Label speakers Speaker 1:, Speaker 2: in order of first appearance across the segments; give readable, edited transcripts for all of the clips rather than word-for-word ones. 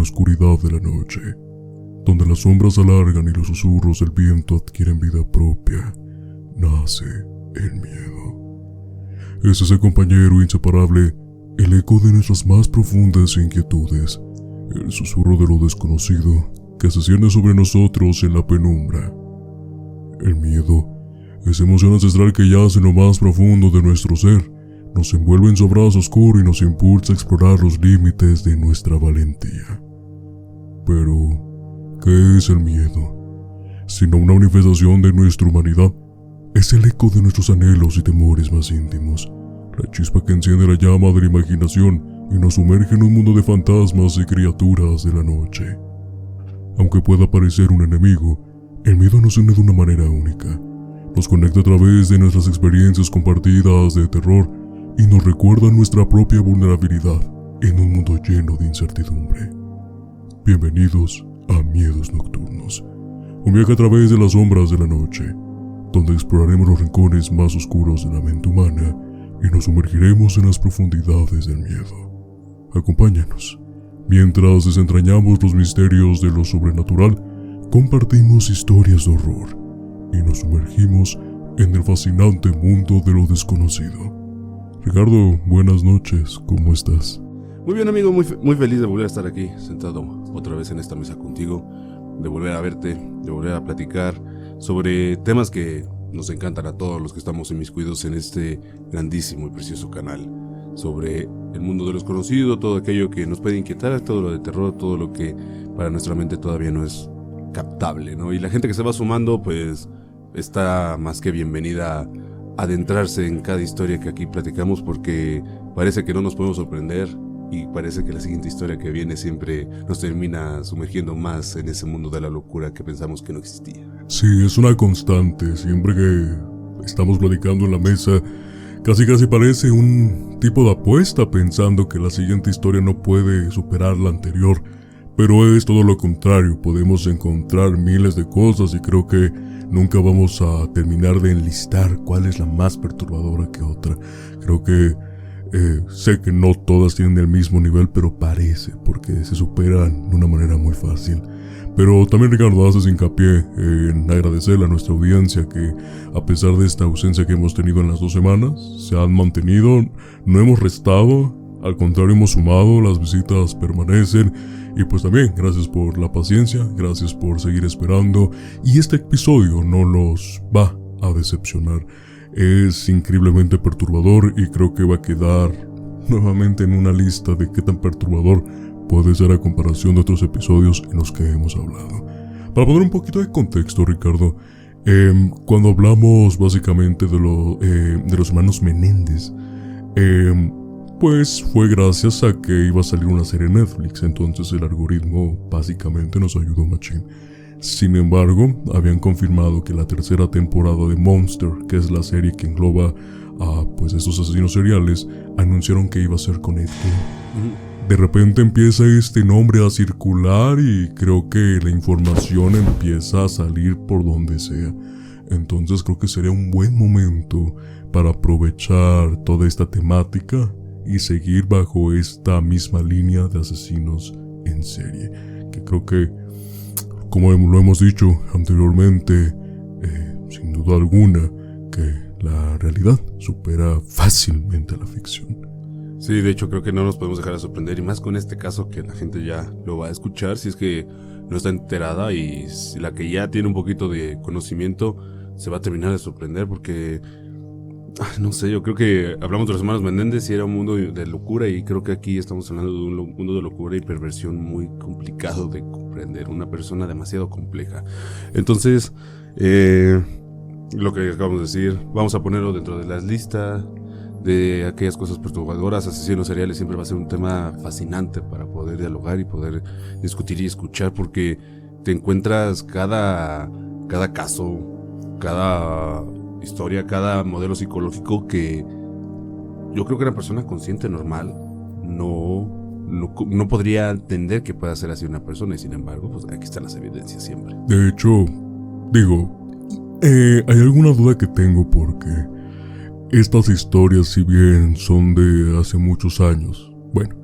Speaker 1: oscuridad de la noche, donde las sombras se alargan y los susurros del viento adquieren vida propia, nace el miedo. Es ese compañero inseparable, el eco de nuestras más profundas inquietudes, el susurro de lo desconocido que se cierne sobre nosotros en la penumbra. El miedo, esa emoción ancestral que yace en lo más profundo de nuestro ser, nos envuelve en su abrazo oscuro y nos impulsa a explorar los límites de nuestra valentía. Pero, ¿qué es el miedo? Sino una manifestación de nuestra humanidad. Es el eco de nuestros anhelos y temores más íntimos, la chispa que enciende la llama de la imaginación y nos sumerge en un mundo de fantasmas y criaturas de la noche. Aunque pueda parecer un enemigo, el miedo nos une de una manera única. Nos conecta a través de nuestras experiencias compartidas de terror y nos recuerda nuestra propia vulnerabilidad en un mundo lleno de incertidumbre. Bienvenidos a Miedos Nocturnos, un viaje a través de las sombras de la noche, donde exploraremos los rincones más oscuros de la mente humana y nos sumergiremos en las profundidades del miedo. Acompáñanos, mientras desentrañamos los misterios de lo sobrenatural, compartimos historias de horror y nos sumergimos en el fascinante mundo de lo desconocido. Ricardo, buenas noches, ¿cómo estás?
Speaker 2: Muy bien, amigo, muy feliz de volver a estar aquí, sentado otra vez en esta mesa contigo, de volver a verte, de volver a platicar sobre temas que nos encantan a todos los que estamos inmiscuidos en este grandísimo y precioso canal, sobre el mundo de lo desconocido, todo aquello que nos puede inquietar, todo lo de terror, todo lo que para nuestra mente todavía no es captable, ¿no? Y la gente que se va sumando, pues, está más que bienvenida a adentrarse en cada historia que aquí platicamos, porque parece que no nos podemos sorprender y parece que la siguiente historia que viene siempre nos termina sumergiendo más en ese mundo de la locura que pensamos que no existía.
Speaker 1: Sí, es una constante. Siempre que estamos platicando en la mesa, casi parece un tipo de apuesta, pensando que la siguiente historia no puede superar la anterior, pero es todo lo contrario. Podemos encontrar miles de cosas y creo que nunca vamos a terminar de enlistar cuál es la más perturbadora que otra. Creo que sé que no todas tienen el mismo nivel, pero parece, porque se superan de una manera muy fácil. Pero también, Ricardo, haces hincapié en agradecerle a nuestra audiencia que, a pesar de esta ausencia que hemos tenido en las 2 semanas, se han mantenido, no hemos restado, al contrario hemos sumado, las visitas permanecen. Y pues también, gracias por la paciencia, gracias por seguir esperando. Y este episodio no los va a decepcionar. Es increíblemente perturbador y creo que va a quedar nuevamente en una lista de qué tan perturbador puede ser a comparación de otros episodios en los que hemos hablado. Para poner un poquito de contexto, Ricardo, cuando hablamos básicamente de los hermanos Menéndez, pues fue gracias a que iba a salir una serie en Netflix, entonces el algoritmo básicamente nos ayudó machín. Sin embargo, habían confirmado que la tercera temporada de Monster, que es la serie que engloba a pues estos asesinos seriales, anunciaron que iba a ser con Ed Gein. De repente empieza este nombre a circular y creo que la información empieza a salir por donde sea. Entonces creo que sería un buen momento para aprovechar toda esta temática y seguir bajo esta misma línea de asesinos en serie, que creo que, como lo hemos dicho anteriormente, sin duda alguna, que la realidad supera fácilmente a la ficción.
Speaker 2: Sí, de hecho creo que no nos podemos dejar de sorprender, y más con este caso que la gente ya lo va a escuchar, si es que no está enterada, y si la que ya tiene un poquito de conocimiento se va a terminar de sorprender, porque no sé, yo creo que hablamos de los hermanos Menéndez y era un mundo de locura, y creo que aquí estamos hablando de un mundo de locura y perversión muy complicado de comprender, una persona demasiado compleja. Entonces, lo que acabamos de decir, vamos a ponerlo dentro de las listas de aquellas cosas perturbadoras. Asesinos seriales siempre va a ser un tema fascinante para poder dialogar y poder discutir y escuchar, porque te encuentras cada caso, cada historia, cada modelo psicológico que yo creo que una persona consciente normal no podría entender que pueda ser así una persona, y sin embargo, pues aquí están las evidencias siempre.
Speaker 1: De hecho, hay alguna duda que tengo, porque estas historias, si bien son de hace muchos años, bueno,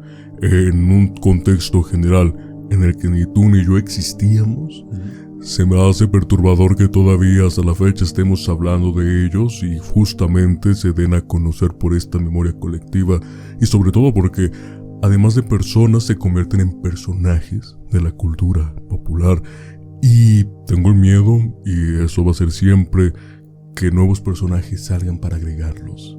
Speaker 1: en un contexto general, en el que ni tú ni yo existíamos, se me hace perturbador que todavía hasta la fecha estemos hablando de ellos y justamente se den a conocer por esta memoria colectiva, y sobre todo porque, además de personas, se convierten en personajes de la cultura popular. Y tengo el miedo, y eso va a ser siempre, que nuevos personajes salgan para agregarlos.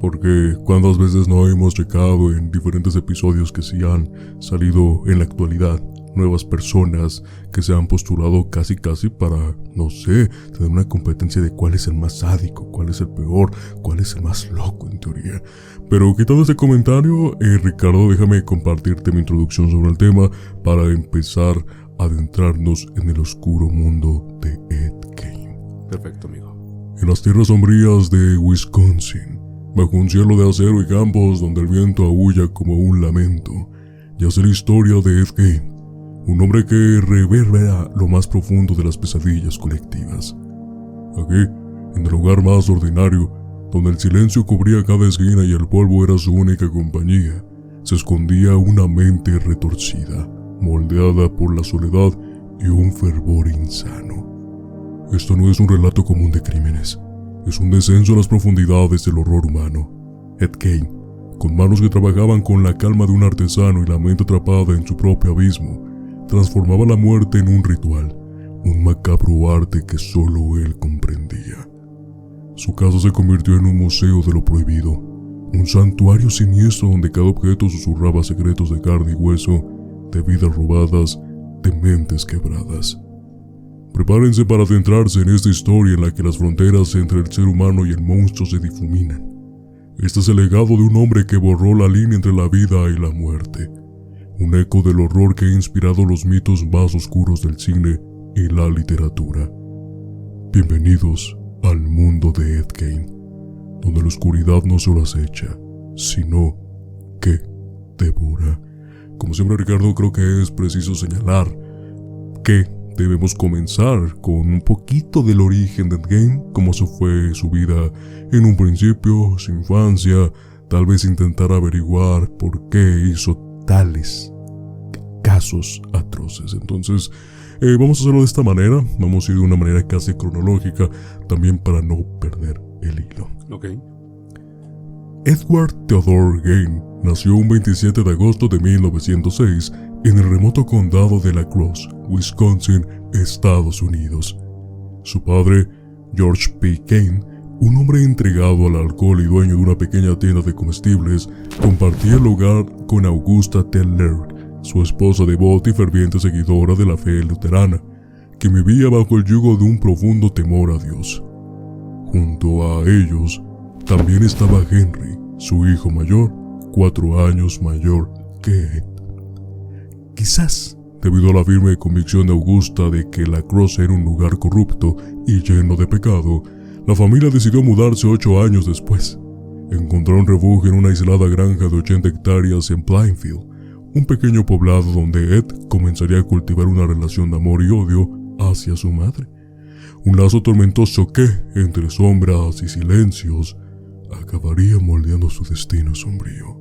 Speaker 1: Porque cuántas veces no hemos checado en diferentes episodios que sí han salido en la actualidad nuevas personas que se han postulado casi para, no sé, tener una competencia de cuál es el más sádico, cuál es el peor, cuál es el más loco en teoría. Pero quitando este comentario, Ricardo, déjame compartirte mi introducción sobre el tema para empezar a adentrarnos en el oscuro mundo de Ed Gein.
Speaker 2: Perfecto, amigo.
Speaker 1: En las tierras sombrías de Wisconsin, bajo un cielo de acero y campos donde el viento aúlla como un lamento, yace la historia de Ed Gein, un hombre que reverbera lo más profundo de las pesadillas colectivas. Aquí, en el lugar más ordinario, donde el silencio cubría cada esquina y el polvo era su única compañía, se escondía una mente retorcida, moldeada por la soledad y un fervor insano. Esto no es un relato común de crímenes, es un descenso a las profundidades del horror humano. Ed Gein, con manos que trabajaban con la calma de un artesano y la mente atrapada en su propio abismo, transformaba la muerte en un ritual, un macabro arte que solo él comprendía. Su casa se convirtió en un museo de lo prohibido, un santuario siniestro donde cada objeto susurraba secretos de carne y hueso, de vidas robadas, de mentes quebradas. Prepárense para adentrarse en esta historia en la que las fronteras entre el ser humano y el monstruo se difuminan. Este es el legado de un hombre que borró la línea entre la vida y la muerte, un eco del horror que ha inspirado los mitos más oscuros del cine y la literatura. Bienvenidos al mundo de Ed Gein, donde la oscuridad no solo acecha, sino que devora. Como siempre, Ricardo, creo que es preciso señalar que debemos comenzar con un poquito del origen de Ed Gein, cómo se fue su vida en un principio, su infancia, tal vez intentar averiguar por qué hizo tales casos atroces. Entonces, vamos a hacerlo de esta manera, vamos a ir de una manera casi cronológica, también para no perder el hilo.
Speaker 2: Ok.
Speaker 1: Edward Theodore Gein nació un 27 de agosto de 1906 en el remoto condado de La Crosse, Wisconsin, Estados Unidos. Su padre, George P. Gein, un hombre entregado al alcohol y dueño de una pequeña tienda de comestibles, compartía el hogar con Augusta T. Laird, su esposa devota y ferviente seguidora de la fe luterana, que vivía bajo el yugo de un profundo temor a Dios. Junto a ellos, también estaba Henry, su hijo mayor, 4 años mayor que Ed. Quizás, debido a la firme convicción de Augusta de que La Crosse era un lugar corrupto y lleno de pecado, la familia decidió mudarse 8 años después. Encontraron refugio en una aislada granja de 80 hectáreas en Plainfield, un pequeño poblado donde Ed comenzaría a cultivar una relación de amor y odio hacia su madre. Un lazo tormentoso que, entre sombras y silencios, acabaría moldeando su destino sombrío.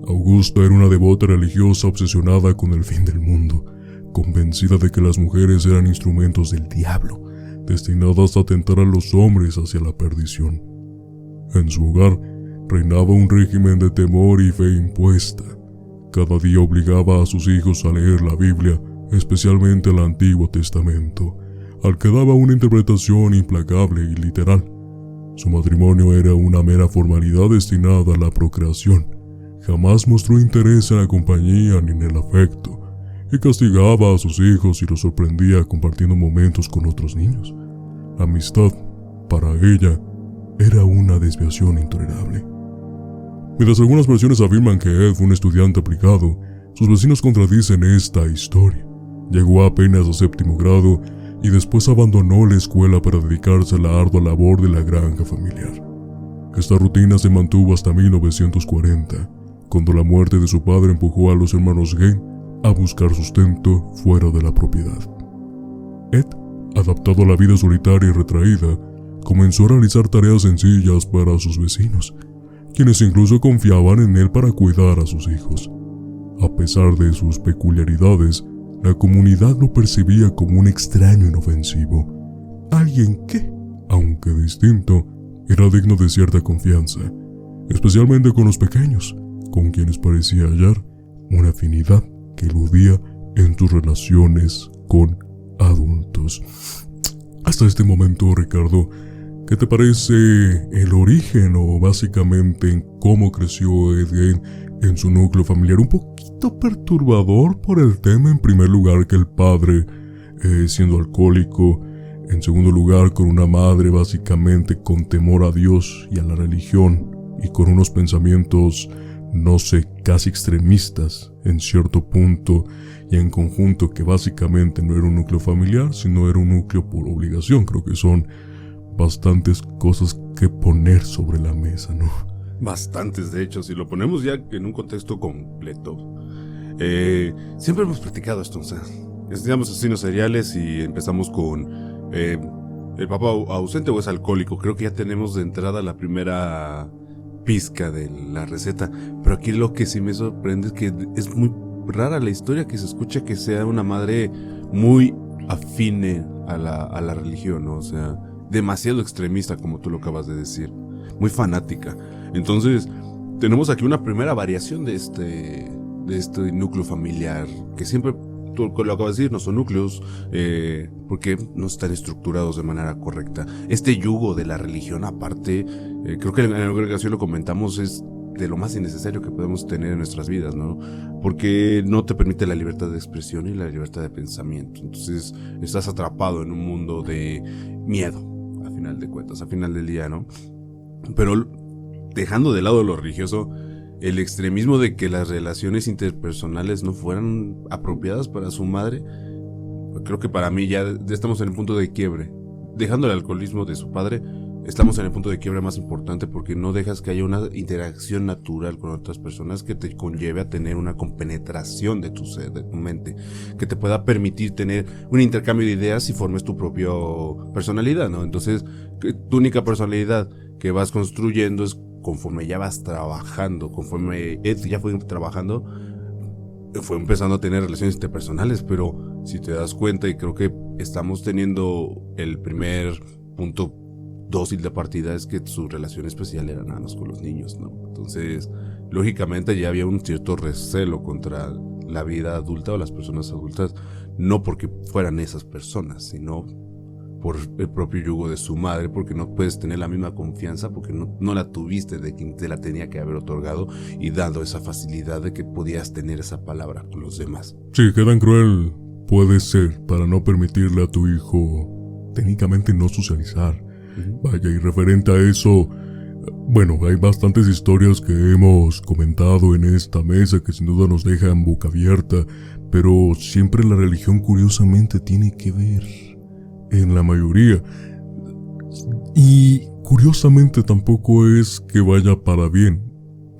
Speaker 1: Augusta era una devota religiosa obsesionada con el fin del mundo, convencida de que las mujeres eran instrumentos del diablo, destinadas a atentar a los hombres hacia la perdición. En su hogar reinaba un régimen de temor y fe impuesta. Cada día obligaba a sus hijos a leer la Biblia, especialmente el Antiguo Testamento, al que daba una interpretación implacable y literal. Su matrimonio era una mera formalidad destinada a la procreación. Jamás mostró interés en la compañía ni en el afecto, y castigaba a sus hijos y los sorprendía compartiendo momentos con otros niños. La amistad, para ella, era una desviación intolerable. Mientras algunas versiones afirman que Ed fue un estudiante aplicado, sus vecinos contradicen esta historia. Llegó apenas a 7º grado y después abandonó la escuela para dedicarse a la ardua labor de la granja familiar. Esta rutina se mantuvo hasta 1940, cuando la muerte de su padre empujó a los hermanos Gein a buscar sustento fuera de la propiedad. Ed, adaptado a la vida solitaria y retraída, comenzó a realizar tareas sencillas para sus vecinos, quienes incluso confiaban en él para cuidar a sus hijos. A pesar de sus peculiaridades, la comunidad lo percibía como un extraño inofensivo, alguien que, aunque distinto, era digno de cierta confianza, especialmente con los pequeños, con quienes parecía hallar una afinidad que eludía en sus relaciones con adultos. Hasta este momento, Ricardo, ¿qué te parece el origen o básicamente en cómo creció Ed Gein en su núcleo familiar? Un poquito perturbador por el tema, en primer lugar, que el padre siendo alcohólico, en segundo lugar con una madre básicamente con temor a Dios y a la religión y con unos pensamientos, no sé, casi extremistas en cierto punto, y en conjunto que básicamente no era un núcleo familiar, sino era un núcleo por obligación. Creo que son bastantes cosas que poner sobre la mesa, ¿no?
Speaker 2: Bastantes, de hecho, si lo ponemos ya en un contexto completo. Siempre hemos platicado esto, o sea, estudiamos asesinos seriales y empezamos con el papá ausente o es alcohólico. Creo que ya tenemos de entrada la primera pizca de la receta, pero aquí lo que sí me sorprende es que es muy rara la historia que se escucha que sea una madre muy afine a la religión, ¿no? O sea, demasiado extremista, como tú lo acabas de decir, muy fanática. Entonces, tenemos aquí una primera variación de este núcleo familiar, que siempre, tú lo acabas de decir, no son núcleos, porque no están estructurados de manera correcta. Este yugo de la religión, aparte, creo que en la congregación lo comentamos, es de lo más innecesario que podemos tener en nuestras vidas, ¿no? Porque no te permite la libertad de expresión y la libertad de pensamiento. Entonces, estás atrapado en un mundo de miedo, a final de cuentas, a final del día, ¿no? Pero dejando de lado lo religioso, el extremismo de que las relaciones interpersonales no fueran apropiadas para su madre, creo que para mí ya estamos en el punto de quiebre. Dejando el alcoholismo de su padre, estamos en el punto de quiebre más importante, porque no dejas que haya una interacción natural con otras personas que te conlleve a tener una compenetración de tu ser, de tu mente, que te pueda permitir tener un intercambio de ideas y formes tu propia personalidad, ¿no? Entonces, tu única personalidad que vas construyendo es conforme ya vas trabajando, conforme Ed ya fue trabajando, fue empezando a tener relaciones interpersonales. Pero si te das cuenta, y creo que estamos teniendo el primer punto dócil de partida, es que su relación especial era nada más con los niños, ¿no? Entonces, lógicamente ya había un cierto recelo contra la vida adulta o las personas adultas, no porque fueran esas personas, sino por el propio yugo de su madre, porque no puedes tener la misma confianza, porque no la tuviste de quien te la tenía que haber otorgado y dando esa facilidad de que podías tener esa palabra con los demás.
Speaker 1: Sí, qué tan cruel puede ser para no permitirle a tu hijo técnicamente no socializar. Vaya, y referente a eso, bueno, hay bastantes historias que hemos comentado en esta mesa que sin duda nos dejan boca abierta, pero siempre la religión curiosamente tiene que ver en la mayoría. Y curiosamente tampoco es que vaya para bien,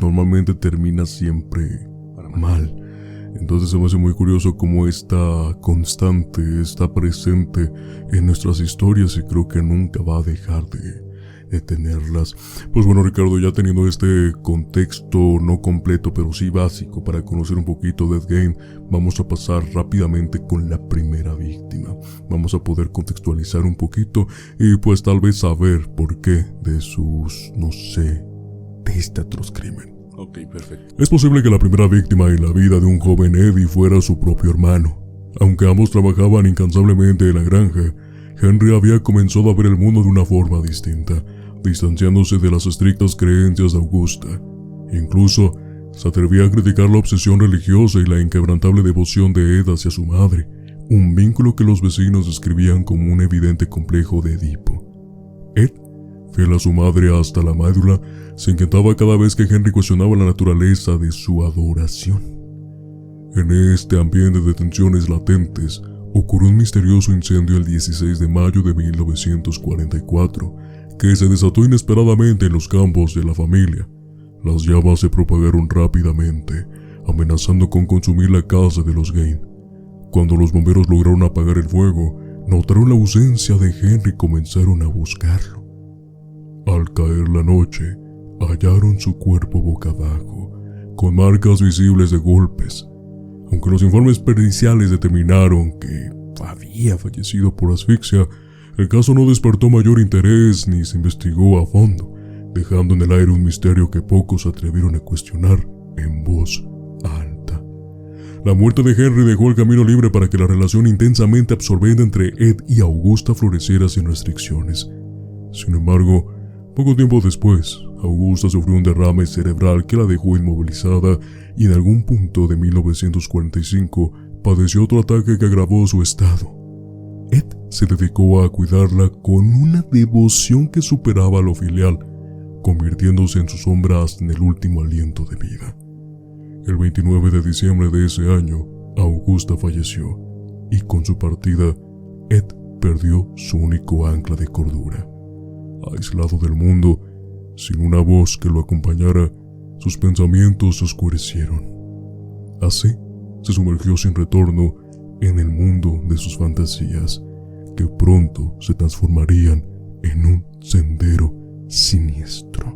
Speaker 1: normalmente termina siempre mal. Entonces se me hace muy curioso cómo esta constante está presente en nuestras historias, y creo que nunca va a dejar de tenerlas. Pues bueno, Ricardo, ya teniendo este contexto no completo, pero sí básico para conocer un poquito de Ed Gein, vamos a pasar rápidamente con la primera víctima. Vamos a poder contextualizar un poquito y pues tal vez saber por qué de sus, no sé, de este atroz crimen.
Speaker 2: Ok, perfecto.
Speaker 1: Es posible que la primera víctima en la vida de un joven Eddie fuera su propio hermano. Aunque ambos trabajaban incansablemente en la granja, Henry había comenzado a ver el mundo de una forma distinta, distanciándose de las estrictas creencias de Augusta. Incluso se atrevía a criticar la obsesión religiosa y la inquebrantable devoción de Ed hacia su madre, un vínculo que los vecinos describían como un evidente complejo de Edipo. Ed, fiel a su madre hasta la médula, se inquietaba cada vez que Henry cuestionaba la naturaleza de su adoración. En este ambiente de tensiones latentes, ocurrió un misterioso incendio el 16 de mayo de 1944, que se desató inesperadamente en los campos de la familia. Las llamas se propagaron rápidamente, amenazando con consumir la casa de los Gein. Cuando los bomberos lograron apagar el fuego, notaron la ausencia de Henry y comenzaron a buscarlo. Al caer la noche, hallaron su cuerpo boca abajo, con marcas visibles de golpes. Aunque los informes periciales determinaron que había fallecido por asfixia, el caso no despertó mayor interés ni se investigó a fondo, dejando en el aire un misterio que pocos se atrevieron a cuestionar en voz alta. La muerte de Henry dejó el camino libre para que la relación intensamente absorbente entre Ed y Augusta floreciera sin restricciones. Sin embargo, poco tiempo después, Augusta sufrió un derrame cerebral que la dejó inmovilizada y en algún punto de 1945 padeció otro ataque que agravó su estado. Ed se dedicó a cuidarla con una devoción que superaba lo filial, convirtiéndose en su sombra hasta en el último aliento de vida. El 29 de diciembre de ese año, Augusta falleció, y con su partida, Ed perdió su único ancla de cordura. Aislado del mundo, sin una voz que lo acompañara, sus pensamientos se oscurecieron. Así, se sumergió sin retorno en el mundo de sus fantasías, que pronto se transformarían en un sendero siniestro.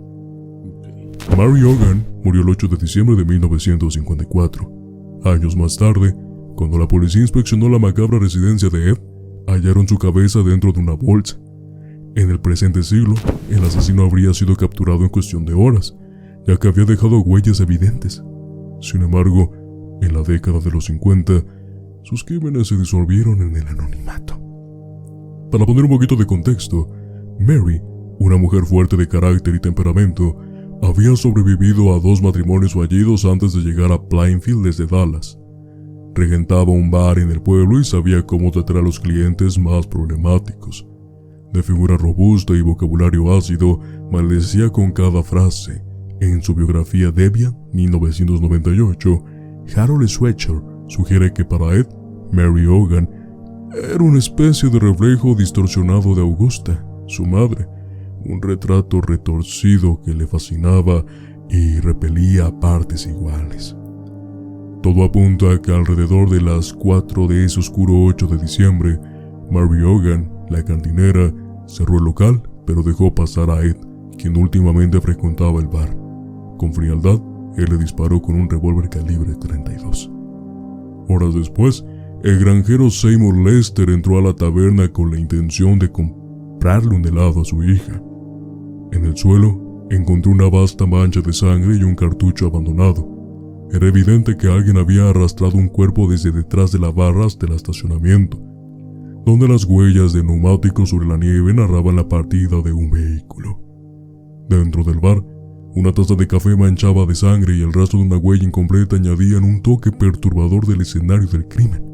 Speaker 1: Mary Hogan murió el 8 de diciembre de 1954. Años más tarde, cuando la policía inspeccionó la macabra residencia de Ed, hallaron su cabeza dentro de una bolsa. En el presente siglo, el asesino habría sido capturado en cuestión de horas, ya que había dejado huellas evidentes. Sin embargo, en la década de los 50, sus crímenes se disolvieron en el anonimato. Para poner un poquito de contexto, Mary, una mujer fuerte de carácter y temperamento, había sobrevivido a 2 matrimonios fallidos antes de llegar a Plainfield desde Dallas. Regentaba un bar en el pueblo y sabía cómo tratar a los clientes más problemáticos. De figura robusta y vocabulario ácido, maldecía con cada frase. En su biografía Deviant, 1998, Harold Schweitzer sugiere que para Ed, Mary Hogan era una especie de reflejo distorsionado de Augusta, su madre, un retrato retorcido que le fascinaba y repelía a partes iguales. Todo apunta a que alrededor de las 4 de ese oscuro 8 de diciembre, Mary Hogan, la cantinera, cerró el local, pero dejó pasar a Ed, quien últimamente frecuentaba el bar. Con frialdad, él le disparó con un revólver calibre 32. Horas después, el granjero Seymour Lester entró a la taberna con la intención de comprarle un helado a su hija. En el suelo, encontró una vasta mancha de sangre y un cartucho abandonado. Era evidente que alguien había arrastrado un cuerpo desde detrás de la barra hasta el estacionamiento, donde las huellas de neumáticos sobre la nieve narraban la partida de un vehículo. Dentro del bar, una taza de café manchaba de sangre y el rastro de una huella incompleta añadían un toque perturbador del escenario del crimen,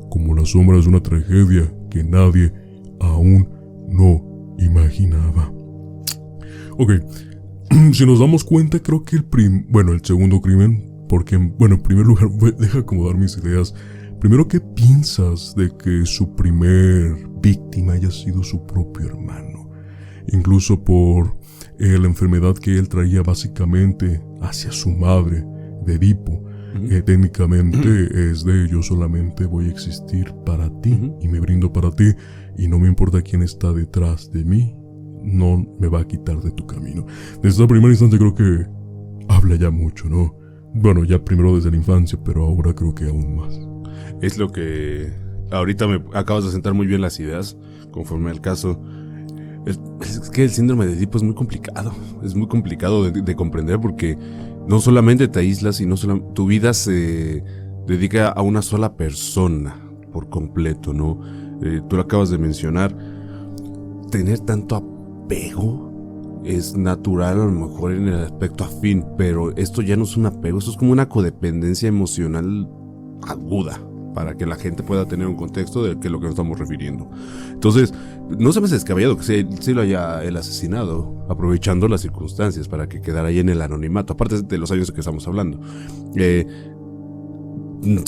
Speaker 1: como las sombras de una tragedia que nadie aún no imaginaba. Ok, si nos damos cuenta, creo que el segundo crimen, porque, en primer lugar, deja acomodar mis ideas. Primero, ¿qué piensas de que su primer víctima haya sido su propio hermano? Incluso por la enfermedad que él traía básicamente hacia su madre, de Edipo. Técnicamente es de yo solamente voy a existir para ti y me brindo para ti y no me importa quién está detrás de mí, no me va a quitar de tu camino. Desde la primera instancia creo que habla ya mucho, ¿no? Bueno, ya primero desde la infancia, pero ahora creo que aún más.
Speaker 2: Es lo que ahorita me acabas de sentar muy bien las ideas conforme al caso. Es que el síndrome de Edipo es muy complicado. Es muy complicado de comprender porque no solamente te aíslas, sino tu vida se dedica a una sola persona por completo, ¿no? Tú lo acabas de mencionar. Tener tanto apego es natural a lo mejor en el aspecto afín, pero esto ya no es un apego, esto es como una codependencia emocional aguda, para que la gente pueda tener un contexto de lo que nos estamos refiriendo. Entonces, no se me hace descabellado que se lo haya él asesinado, aprovechando las circunstancias para que quedara ahí en el anonimato, aparte de los años de que estamos hablando. No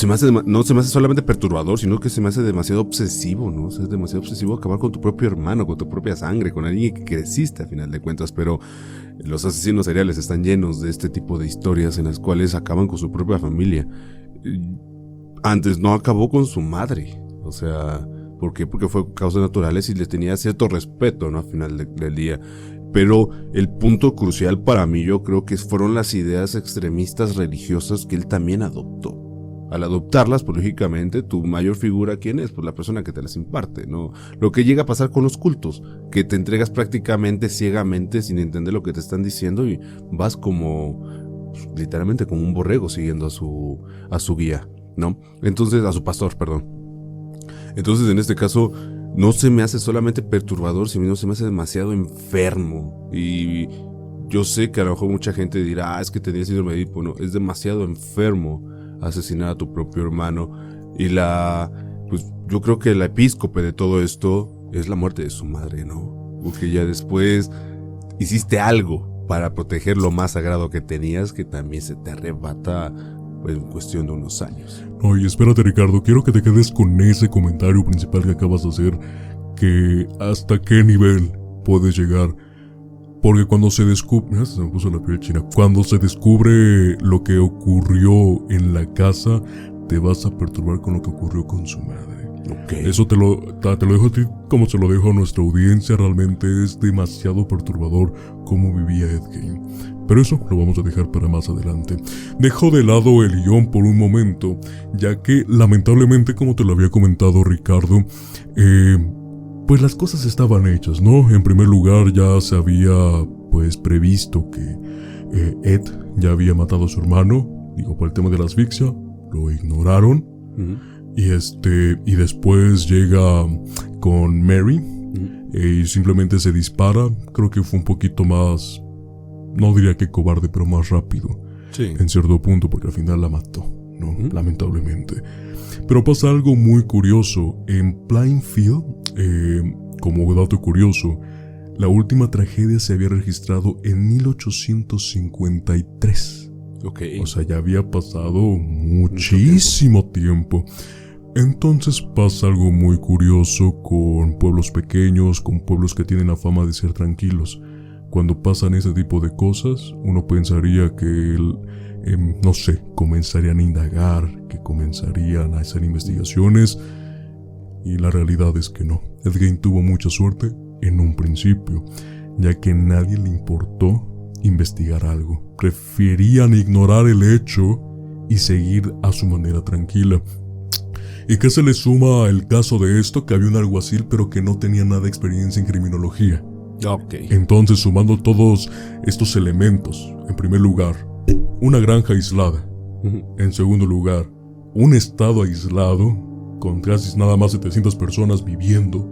Speaker 2: se me hace solamente perturbador, sino que se me hace demasiado obsesivo, ¿no? O sea, es demasiado obsesivo acabar con tu propio hermano, con tu propia sangre, con alguien que creciste a final de cuentas, pero los asesinos seriales están llenos de este tipo de historias en las cuales acaban con su propia familia. Antes no acabó con su madre, o sea, ¿Por qué? Porque fue causas naturales y les tenía cierto respeto, ¿no? Al final del día. Pero el punto crucial para mí, yo creo que fueron las ideas extremistas religiosas que él también adoptó. Al adoptarlas, pues lógicamente, tu mayor figura, ¿quién es? Pues la persona que te las imparte, ¿no? Lo que llega a pasar con los cultos, que te entregas prácticamente ciegamente sin entender lo que te están diciendo y vas como, literalmente como un borrego siguiendo a su guía, ¿no? Entonces, a su pastor, perdón. Entonces, en este caso, no se me hace solamente perturbador, sino se me hace demasiado enfermo. Y yo sé que a lo mejor mucha gente dirá, es que tenía síndrome de Edipo. No, es demasiado enfermo asesinar a tu propio hermano. Y pues yo creo que la epíscope de todo esto es la muerte de su madre, ¿no? Porque ya después hiciste algo para proteger lo más sagrado que tenías, que también se te arrebata en cuestión de unos años.
Speaker 1: No, y espérate, Ricardo, quiero que te quedes con ese comentario principal que acabas de hacer, que hasta qué nivel puedes llegar. Porque cuando se descubre, se me puso la piel china, cuando se descubre lo que ocurrió en la casa, te vas a perturbar con lo que ocurrió con su madre.
Speaker 2: Okay.
Speaker 1: Eso te lo dejo a ti como se lo dejo a nuestra audiencia. Realmente es demasiado perturbador cómo vivía Ed Gein. Pero eso lo vamos a dejar para más adelante. Dejo de lado el guión por un momento, ya que lamentablemente, como te lo había comentado Ricardo, pues las cosas estaban hechas, ¿no? En primer lugar, ya se había pues previsto que Ed ya había matado a su hermano, digo, por el tema de la asfixia, lo ignoraron. Y después llega con Mary y simplemente se dispara. Creo que fue un poquito más, no diría que cobarde, pero más rápido.
Speaker 2: Sí.
Speaker 1: En cierto punto, porque al final la mató, ¿no? Lamentablemente. Pero pasa algo muy curioso. En Plainfield, como dato curioso, la última tragedia se había registrado en 1853.
Speaker 2: Okay.
Speaker 1: O sea, ya había pasado muchísimo tiempo. Entonces pasa algo muy curioso con pueblos pequeños, con pueblos que tienen la fama de ser tranquilos. Cuando pasan ese tipo de cosas, uno pensaría que, no sé, comenzarían a indagar, que comenzarían a hacer investigaciones, y la realidad es que no. Ed Gein tuvo mucha suerte en un principio, ya que a nadie le importó investigar algo. Preferían ignorar el hecho y seguir a su manera tranquila. ¿Y qué se le suma al caso de esto? Que había un alguacil pero que no tenía nada de experiencia en criminología.
Speaker 2: Okay.
Speaker 1: Entonces, sumando todos estos elementos, en primer lugar, una granja aislada. En segundo lugar, un estado aislado con casi nada más 700 personas viviendo.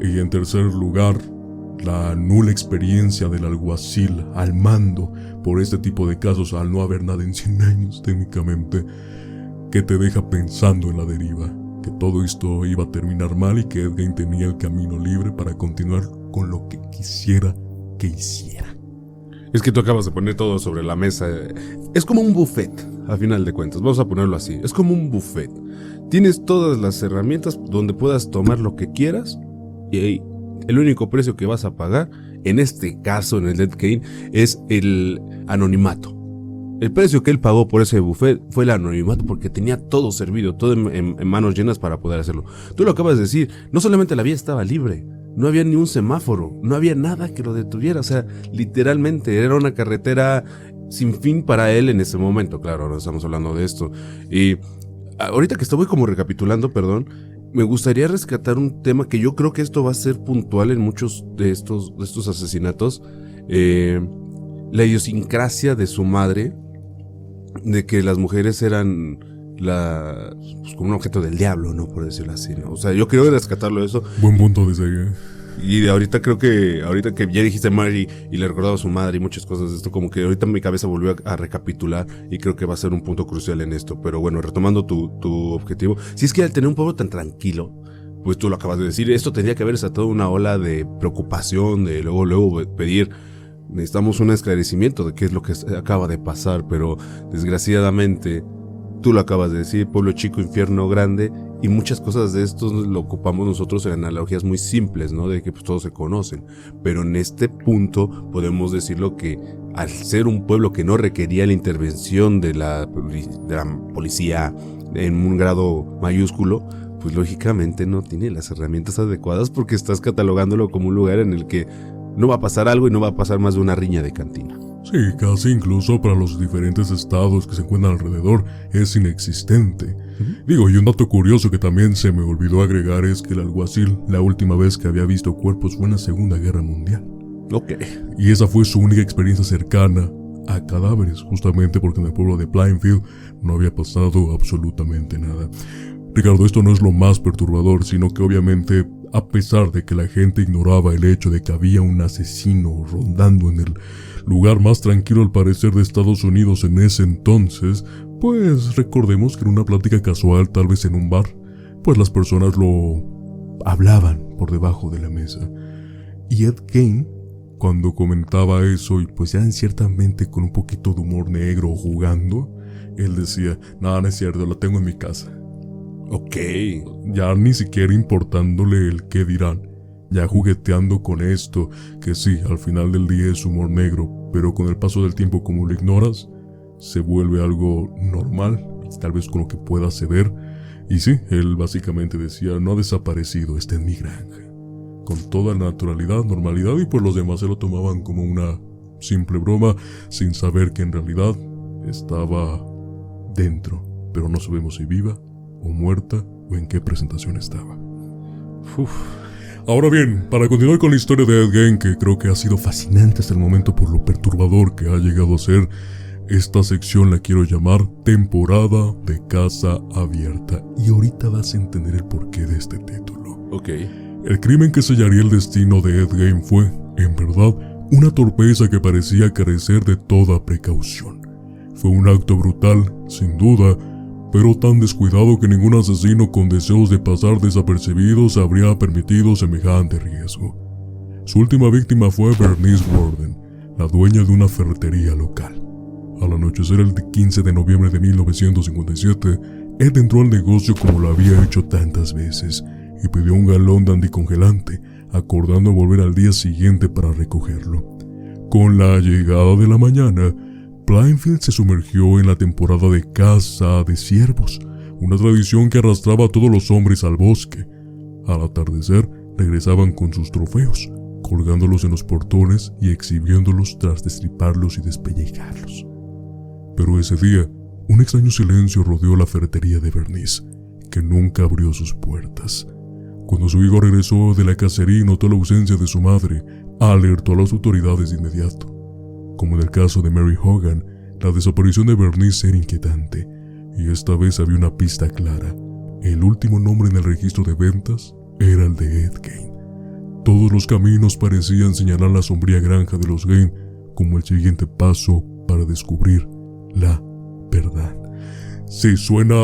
Speaker 1: Y en tercer lugar, la nula experiencia del alguacil al mando por este tipo de casos, al no haber nada en 100 años técnicamente, que te deja pensando en la deriva, que todo esto iba a terminar mal y que Ed Gein tenía el camino libre para continuar con lo que quisiera que hiciera.
Speaker 2: Es que tú acabas de poner todo sobre la mesa. Es como un buffet, a final de cuentas, vamos a ponerlo así. Es como un buffet. Tienes todas las herramientas donde puedas tomar lo que quieras y el único precio que vas a pagar, en este caso, en el Ed Gein, es el anonimato. El precio que él pagó por ese buffet fue el anonimato, porque tenía todo servido, todo en manos llenas para poder hacerlo. Tú lo acabas de decir, no solamente la vía estaba libre, no había ni un semáforo, no había nada que lo detuviera. O sea, literalmente era una carretera sin fin para él en ese momento. Claro, ahora estamos hablando de esto. Y ahorita que estoy como recapitulando, perdón, me gustaría rescatar un tema que yo creo que esto va a ser puntual en muchos de estos asesinatos. La idiosincrasia de su madre, de que las mujeres eran pues como un objeto del diablo, ¿no? Por decirlo así, ¿no? O sea, yo quiero rescatarlo de eso.
Speaker 1: Buen punto desde ahí.
Speaker 2: Y ahorita que ya dijiste Mary y le recordaba a su madre y muchas cosas de esto, como que ahorita mi cabeza volvió a recapitular y creo que va a ser un punto crucial en esto. Pero bueno, retomando tu objetivo, si es que al tener un pueblo tan tranquilo, pues tú lo acabas de decir, esto tendría que haber desatado una ola de preocupación, de luego pedir, necesitamos un esclarecimiento de qué es lo que acaba de pasar, pero desgraciadamente, tú lo acabas de decir, pueblo chico, infierno grande, y muchas cosas de esto lo ocupamos nosotros en analogías muy simples, ¿no? De que pues todos se conocen, pero en este punto podemos decirlo que al ser un pueblo que no requería la intervención de la policía en un grado mayúsculo, pues lógicamente no tiene las herramientas adecuadas porque estás catalogándolo como un lugar en el que no va a pasar algo y no va a pasar más de una riña de cantina.
Speaker 1: Sí, casi incluso para los diferentes estados que se encuentran alrededor es inexistente. Digo, y un dato curioso que también se me olvidó agregar es que el alguacil, la última vez que había visto cuerpos fue en la Segunda Guerra Mundial.
Speaker 2: Ok.
Speaker 1: Y esa fue su única experiencia cercana a cadáveres, justamente porque en el pueblo de Plainfield no había pasado absolutamente nada. Ricardo, esto no es lo más perturbador, sino que obviamente, a pesar de que la gente ignoraba el hecho de que había un asesino rondando en el lugar más tranquilo al parecer de Estados Unidos en ese entonces, pues recordemos que en una plática casual, tal vez en un bar, pues las personas lo hablaban por debajo de la mesa. Y Ed Gein, cuando comentaba eso, y pues ya ciertamente con un poquito de humor negro jugando, él decía, no es cierto, lo tengo en mi casa.
Speaker 2: Ok.
Speaker 1: Ya ni siquiera importándole el qué dirán, ya jugueteando con esto, que sí, al final del día es humor negro, pero con el paso del tiempo, como lo ignoras, se vuelve algo normal, tal vez con lo que pueda ceder. Y sí, él básicamente decía, no ha desaparecido, está en mi granja, con toda naturalidad, normalidad, y pues los demás se lo tomaban como una simple broma, sin saber que en realidad estaba dentro, pero no sabemos si viva o muerta o en qué presentación estaba. Uf. Ahora bien, para continuar con la historia de Ed Gein, que creo que ha sido fascinante hasta el momento por lo perturbador que ha llegado a ser, esta sección la quiero llamar Temporada de Casa Abierta, y ahorita vas a entender el porqué de este título.
Speaker 2: Ok.
Speaker 1: El crimen que sellaría el destino de Ed Gein fue, en verdad, una torpeza que parecía carecer de toda precaución. Fue un acto brutal, sin duda, pero tan descuidado que ningún asesino con deseos de pasar desapercibidos habría permitido semejante riesgo. Su última víctima fue Bernice Worden, la dueña de una ferretería local. Al anochecer el 15 de noviembre de 1957, Ed entró al negocio como lo había hecho tantas veces y pidió un galón de anticongelante, acordando volver al día siguiente para recogerlo. Con la llegada de la mañana, Plainfield se sumergió en la temporada de caza de ciervos, una tradición que arrastraba a todos los hombres al bosque. Al atardecer, regresaban con sus trofeos, colgándolos en los portones y exhibiéndolos tras destriparlos y despellejarlos. Pero ese día, un extraño silencio rodeó la ferretería de Bernice, que nunca abrió sus puertas. Cuando su hijo regresó de la cacería y notó la ausencia de su madre, alertó a las autoridades de inmediato. Como en el caso de Mary Hogan, la desaparición de Bernice era inquietante, y esta vez había una pista clara. El último nombre en el registro de ventas era el de Ed Gein. Todos los caminos parecían señalar la sombría granja de los Gein como el siguiente paso para descubrir la verdad. Sí, suena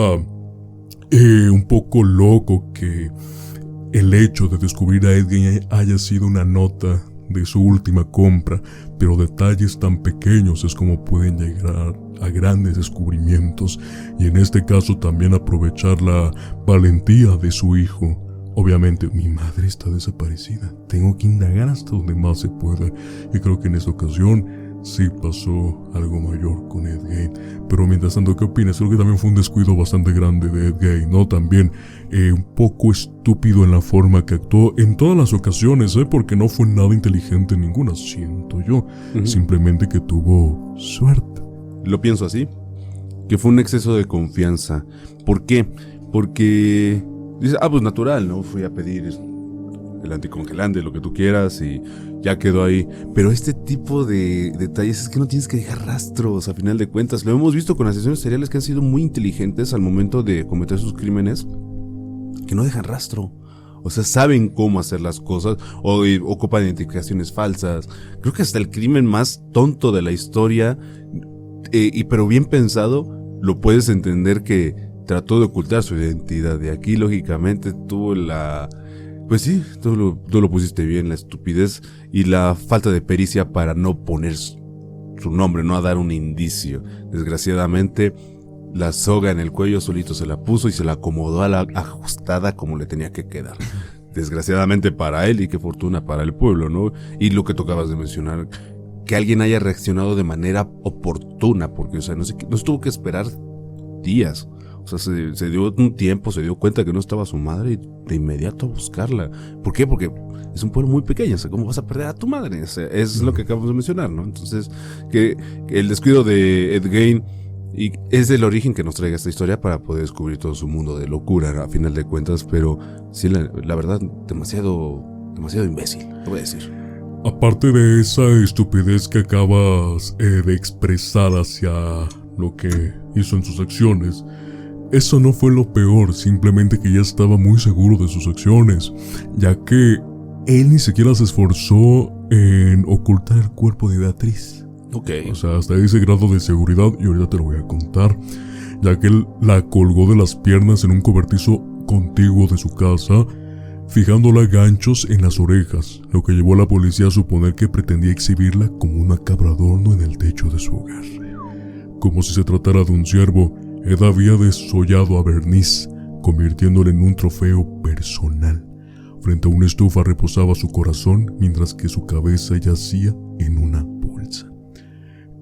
Speaker 1: un poco loco que el hecho de descubrir a Ed Gein haya sido una nota de su última compra, pero detalles tan pequeños es como pueden llegar a grandes descubrimientos, y en este caso también aprovechar la valentía de su hijo. Obviamente, mi madre está desaparecida, tengo que indagar hasta donde más se pueda, y creo que en esta ocasión sí pasó algo mayor con Ed Gein. Pero mientras tanto, ¿qué opinas? Creo que también fue un descuido bastante grande de Ed Gein, ¿no? También un poco estúpido en la forma que actuó en todas las ocasiones, porque no fue nada inteligente en ninguna, siento yo. Simplemente que tuvo suerte.
Speaker 2: Lo pienso así, que fue un exceso de confianza. ¿Por qué? Porque dice, pues natural, ¿no? Fui a pedir el anticongelante, lo que tú quieras, y ya quedó ahí. Pero este tipo de detalles es que no tienes que dejar rastros, a final de cuentas. Lo hemos visto con asesinos seriales que han sido muy inteligentes al momento de cometer sus crímenes, que no dejan rastro. O sea, saben cómo hacer las cosas, o ocupan identificaciones falsas. Creo que hasta el crimen más tonto de la historia, pero bien pensado, lo puedes entender que trató de ocultar su identidad. De aquí, lógicamente, tuvo la... Pues sí, tú lo pusiste bien, la estupidez y la falta de pericia para no poner su nombre, no a dar un indicio. Desgraciadamente, la soga en el cuello solito se la puso y se la acomodó a la ajustada como le tenía que quedar. Desgraciadamente para él, y qué fortuna para el pueblo, ¿no? Y lo que tocabas de mencionar, que alguien haya reaccionado de manera oportuna, porque, o sea, no se tuvo que esperar días. O sea, se dio un tiempo, se dio cuenta que no estaba su madre y de inmediato a buscarla. ¿Por qué? Porque es un pueblo muy pequeño, o sea, ¿cómo vas a perder a tu madre? O sea, es lo que acabamos de mencionar, ¿no? Entonces, que el descuido de Ed Gein y es el origen que nos traiga esta historia para poder descubrir todo su mundo de locura, a final de cuentas, pero sí, la verdad, demasiado imbécil, lo voy a decir.
Speaker 1: Aparte de esa estupidez que acabas de expresar hacia lo que hizo en sus acciones, eso no fue lo peor, simplemente que ya estaba muy seguro de sus acciones, ya que él ni siquiera se esforzó en ocultar el cuerpo de Beatriz.
Speaker 2: Okay.
Speaker 1: O sea, hasta ese grado de seguridad, y ahorita te lo voy a contar, ya que él la colgó de las piernas en un cobertizo contiguo de su casa, fijándola ganchos en las orejas, lo que llevó a la policía a suponer que pretendía exhibirla como un macabro adorno en el techo de su hogar. Como si se tratara de un ciervo, Ed había desollado a Bernice, convirtiéndola en un trofeo personal. Frente a una estufa reposaba su corazón, mientras que su cabeza yacía en una bolsa.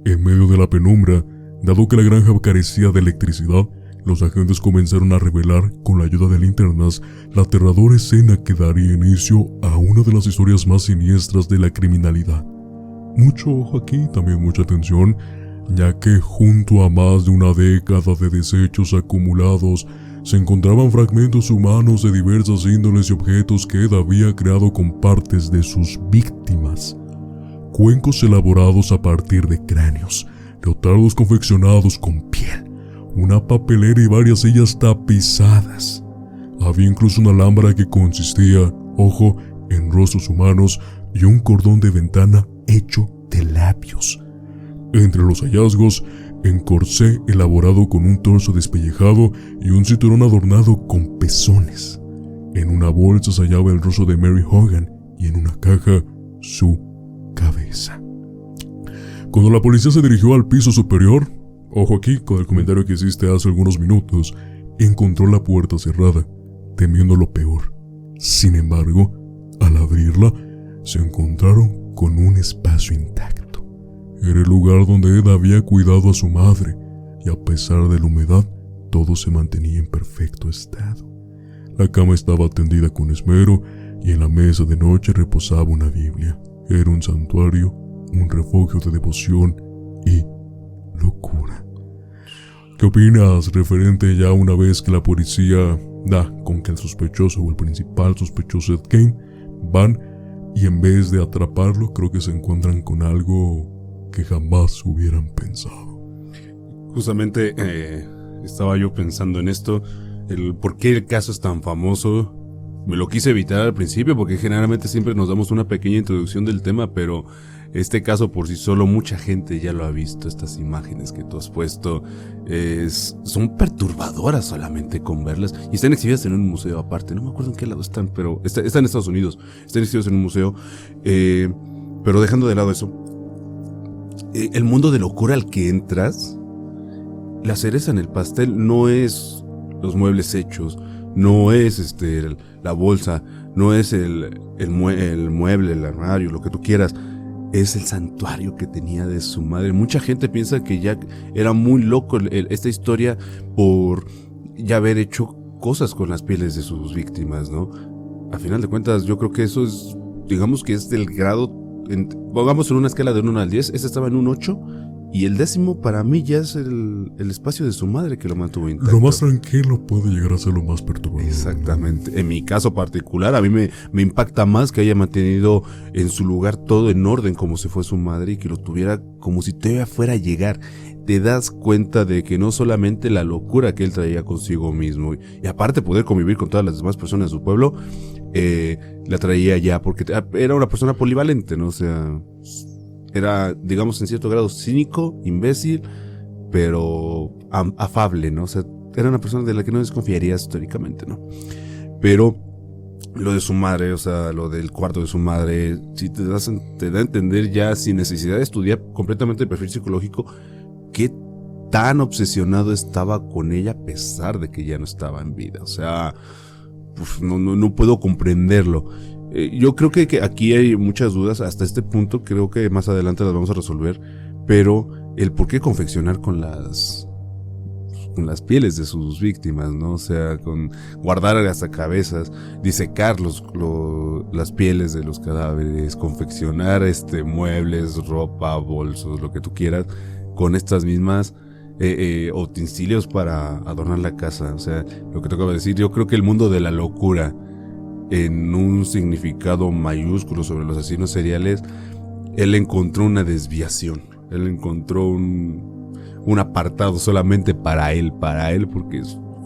Speaker 1: En medio de la penumbra, dado que la granja carecía de electricidad, los agentes comenzaron a revelar, con la ayuda de linternas, la aterradora escena que daría inicio a una de las historias más siniestras de la criminalidad. Mucho ojo aquí, también mucha atención, ya que junto a más de una década de desechos acumulados, se encontraban fragmentos humanos de diversas índoles y objetos que Ed había creado con partes de sus víctimas. Cuencos elaborados a partir de cráneos, leotardos confeccionados con piel, una papelera y varias sillas tapizadas. Había incluso una lámpara que consistía, ojo, en rostros humanos y un cordón de ventana hecho de labios. Entre los hallazgos, en corsé elaborado con un torso despellejado y un cinturón adornado con pezones. En una bolsa se hallaba el rostro de Mary Hogan y en una caja su cabeza. Cuando la policía se dirigió al piso superior, ojo aquí con el comentario que hiciste hace algunos minutos, encontró la puerta cerrada, temiendo lo peor. Sin embargo, al abrirla, se encontraron con un espacio intacto. Era el lugar donde Ed había cuidado a su madre, y a pesar de la humedad, todo se mantenía en perfecto estado. La cama estaba tendida con esmero, y en la mesa de noche reposaba una Biblia. Era un santuario, un refugio de devoción y locura. ¿Qué opinas referente ya una vez que la policía da con que el sospechoso o el principal sospechoso Ed Gein van y en vez de atraparlo creo que se encuentran con algo que jamás hubieran pensado?
Speaker 2: Justamente estaba yo pensando en esto, el por qué el caso es tan famoso. Me lo quise evitar al principio porque generalmente siempre nos damos una pequeña introducción del tema, pero este caso por sí solo mucha gente ya lo ha visto. Estas imágenes que tú has puesto son perturbadoras solamente con verlas, y están exhibidas en un museo aparte, no me acuerdo en qué lado están, pero están en Estados Unidos, están exhibidos en un museo, pero dejando de lado eso, el mundo de locura al que entras, la cereza en el pastel no es los muebles hechos, no es la bolsa, no es el mueble, el armario, lo que tú quieras, es el santuario que tenía de su madre. Mucha gente piensa que Jack era muy loco esta historia por ya haber hecho cosas con las pieles de sus víctimas, ¿no? A final de cuentas, yo creo que eso es, digamos que es del grado, pongamos en una escala de 1 al 10, este estaba en un 8, y el 10º para mí ya es el espacio de su madre que lo mantuvo intacto.
Speaker 1: Lo más tranquilo puede llegar a ser lo más perturbador.
Speaker 2: Exactamente. En mi caso particular, a mí me impacta más que haya mantenido en su lugar todo en orden como si fue su madre y que lo tuviera como si todavía fuera a llegar. Te das cuenta de que no solamente la locura que él traía consigo mismo, y aparte poder convivir con todas las demás personas de su pueblo, la traía ya porque era una persona polivalente, ¿no? O sea, era, digamos, en cierto grado cínico, imbécil, pero afable, ¿no? O sea, era una persona de la que no desconfiarías históricamente, ¿no? Pero lo de su madre, o sea, lo del cuarto de su madre, sí te da a entender ya, sin necesidad de estudiar completamente el perfil psicológico, qué tan obsesionado estaba con ella a pesar de que ya no estaba en vida. O sea, no puedo comprenderlo. Yo creo que aquí hay muchas dudas hasta este punto, creo que más adelante las vamos a resolver, pero el por qué confeccionar con las las pieles de sus víctimas, ¿no? O sea, con guardar hasta cabezas, disecar las pieles de los cadáveres, confeccionar muebles, ropa, bolsos, lo que tú quieras, con estas mismas utensilios para adornar la casa. O sea, lo que te acabo de decir, yo creo que el mundo de la locura, en un significado mayúsculo sobre los asesinos seriales, él encontró una desviación, él encontró un apartado solamente para él, porque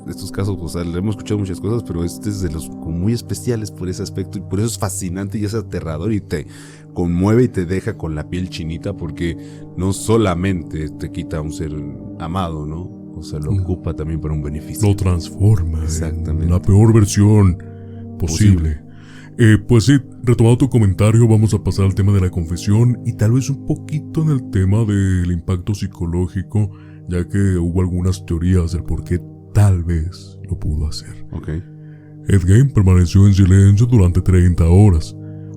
Speaker 2: estos casos, o sea, le hemos escuchado muchas cosas, pero este es de los muy especiales por ese aspecto, y por eso es fascinante y es aterrador y te conmueve y te deja con la piel chinita, porque no solamente te quita a un ser amado, ¿no? O sea, lo ocupa también para un beneficio.
Speaker 1: Lo transforma
Speaker 2: exactamente
Speaker 1: en la peor versión posible. Pues sí, retomando tu comentario, vamos a pasar al tema de la confesión y tal vez un poquito en el tema del impacto psicológico, ya que hubo algunas teorías del por qué tal vez lo pudo hacer.
Speaker 2: Okay.
Speaker 1: Ed Gein permaneció en silencio durante 30 horas.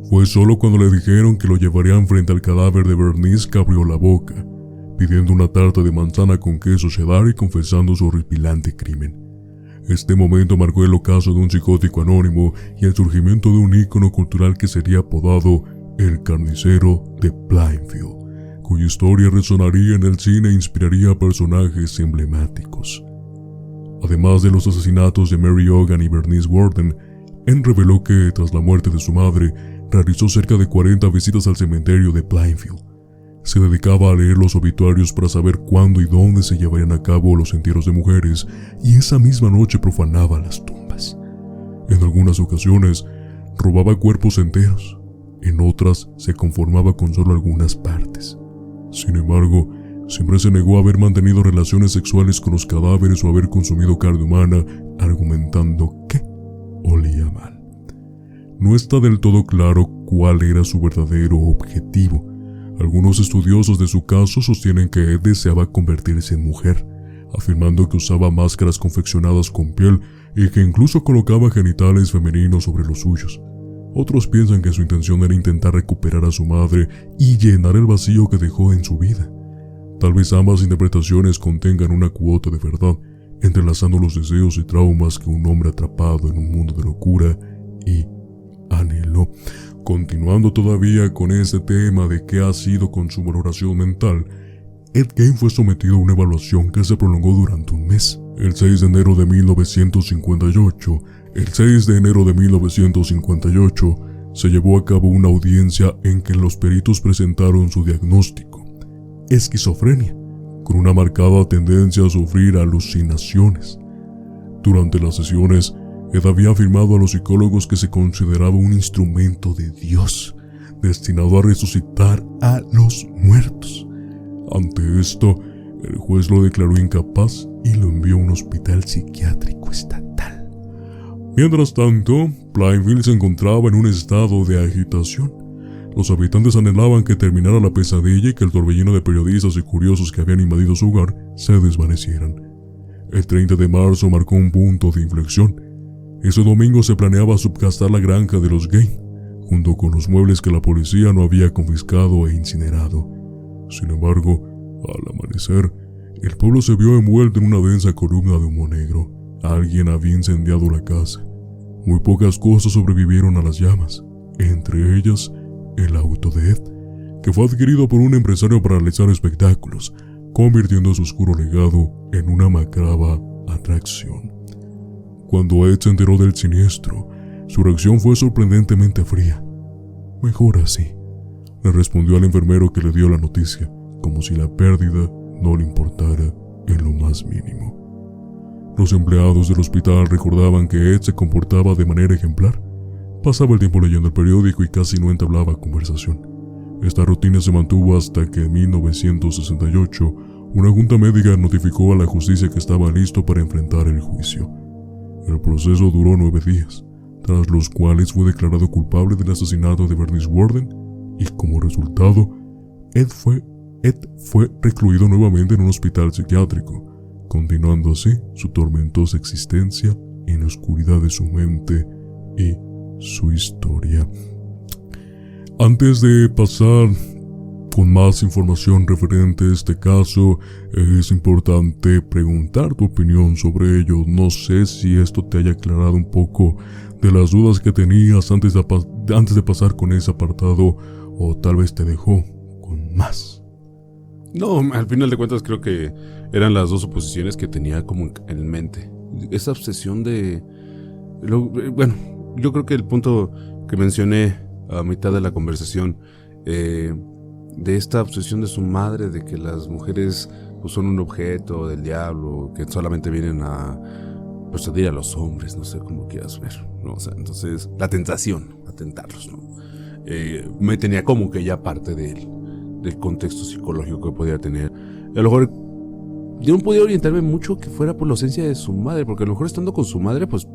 Speaker 1: Fue solo cuando le dijeron que lo llevarían frente al cadáver de Bernice que abrió la boca, pidiendo una tarta de manzana con queso cheddar y confesando su horripilante crimen. Este momento marcó el ocaso de un psicótico anónimo y el surgimiento de un ícono cultural que sería apodado el carnicero de Plainfield, cuya historia resonaría en el cine e inspiraría a personajes emblemáticos. Además de los asesinatos de Mary Hogan y Bernice Worden, Enn reveló que, tras la muerte de su madre, realizó cerca de 40 visitas al cementerio de Plainfield. Se dedicaba a leer los obituarios para saber cuándo y dónde se llevarían a cabo los entierros de mujeres, y esa misma noche profanaba las tumbas. En algunas ocasiones, robaba cuerpos enteros, en otras se conformaba con solo algunas partes. Sin embargo, siempre se negó a haber mantenido relaciones sexuales con los cadáveres o haber consumido carne humana, argumentando que olía mal. No está del todo claro cuál era su verdadero objetivo. Algunos estudiosos de su caso sostienen que Ed deseaba convertirse en mujer, afirmando que usaba máscaras confeccionadas con piel y que incluso colocaba genitales femeninos sobre los suyos. Otros piensan que su intención era intentar recuperar a su madre y llenar el vacío que dejó en su vida. Tal vez ambas interpretaciones contengan una cuota de verdad, entrelazando los deseos y traumas que un hombre atrapado en un mundo de locura y anhelo. Continuando todavía con este tema de qué ha sido con su valoración mental, Ed Gein fue sometido a una evaluación que se prolongó durante un mes. El 6 de enero de 1958, se llevó a cabo una audiencia en que los peritos presentaron su diagnóstico: esquizofrenia, con una marcada tendencia a sufrir alucinaciones. Durante las sesiones, Ed había afirmado a los psicólogos que se consideraba un instrumento de Dios, destinado a resucitar a los muertos. Ante esto, el juez lo declaró incapaz y lo envió a un hospital psiquiátrico estatal. Mientras tanto, Plainfield se encontraba en un estado de agitación. Los habitantes anhelaban que terminara la pesadilla y que el torbellino de periodistas y curiosos que habían invadido su hogar se desvanecieran. El 30 de marzo marcó un punto de inflexión. Ese domingo se planeaba subcastar la granja de los Gein, junto con los muebles que la policía no había confiscado e incinerado. Sin embargo, al amanecer, el pueblo se vio envuelto en una densa columna de humo negro. Alguien había incendiado la casa. Muy pocas cosas sobrevivieron a las llamas, entre ellas el auto de Ed, que fue adquirido por un empresario para realizar espectáculos, convirtiendo su oscuro legado en una macabra atracción. Cuando Ed se enteró del siniestro, su reacción fue sorprendentemente fría. «Mejor así», le respondió al enfermero que le dio la noticia, como si la pérdida no le importara en lo más mínimo. Los empleados del hospital recordaban que Ed se comportaba de manera ejemplar. Pasaba el tiempo leyendo el periódico y casi no entablaba conversación. Esta rutina se mantuvo hasta que en 1968 una junta médica notificó a la justicia que estaba listo para enfrentar el juicio. El proceso duró 9 días, tras los cuales fue declarado culpable del asesinato de Bernice Worden, y como resultado, Ed fue recluido nuevamente en un hospital psiquiátrico, continuando así su tormentosa existencia en la oscuridad de su mente y su historia. Antes de pasar con más información referente a este caso, es importante preguntar tu opinión sobre ello. No sé si esto te haya aclarado un poco de las dudas que tenías antes de pasar con ese apartado, o tal vez te dejó con más.
Speaker 2: No, al final de cuentas creo que eran las dos suposiciones que tenía como en mente. Esa obsesión de... bueno, yo creo que el punto que mencioné a mitad de la conversación, de esta obsesión de su madre, de que las mujeres pues, son un objeto del diablo, que solamente vienen a persuadir a los hombres, no sé cómo quieras ver, ¿no? O sea, entonces, la tentación, a tentarlos, ¿no? Me tenía como que ya parte del contexto psicológico que podía tener. A lo mejor yo no podía orientarme mucho que fuera por la ausencia de su madre, porque a lo mejor estando con su madre, pues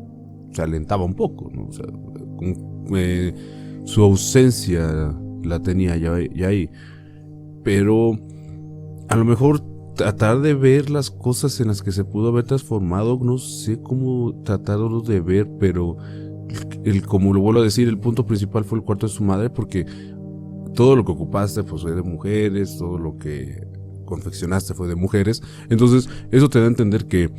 Speaker 2: se alentaba un poco, ¿no? O sea, su ausencia la tenía ya ahí. Pero a lo mejor tratar de ver las cosas en las que se pudo haber transformado, no sé cómo tratarlo de ver, pero como lo vuelvo a decir, el punto principal fue el cuarto de su madre, porque todo lo que ocupaste pues, fue de mujeres, todo lo que confeccionaste fue de mujeres. Entonces eso te da a entender que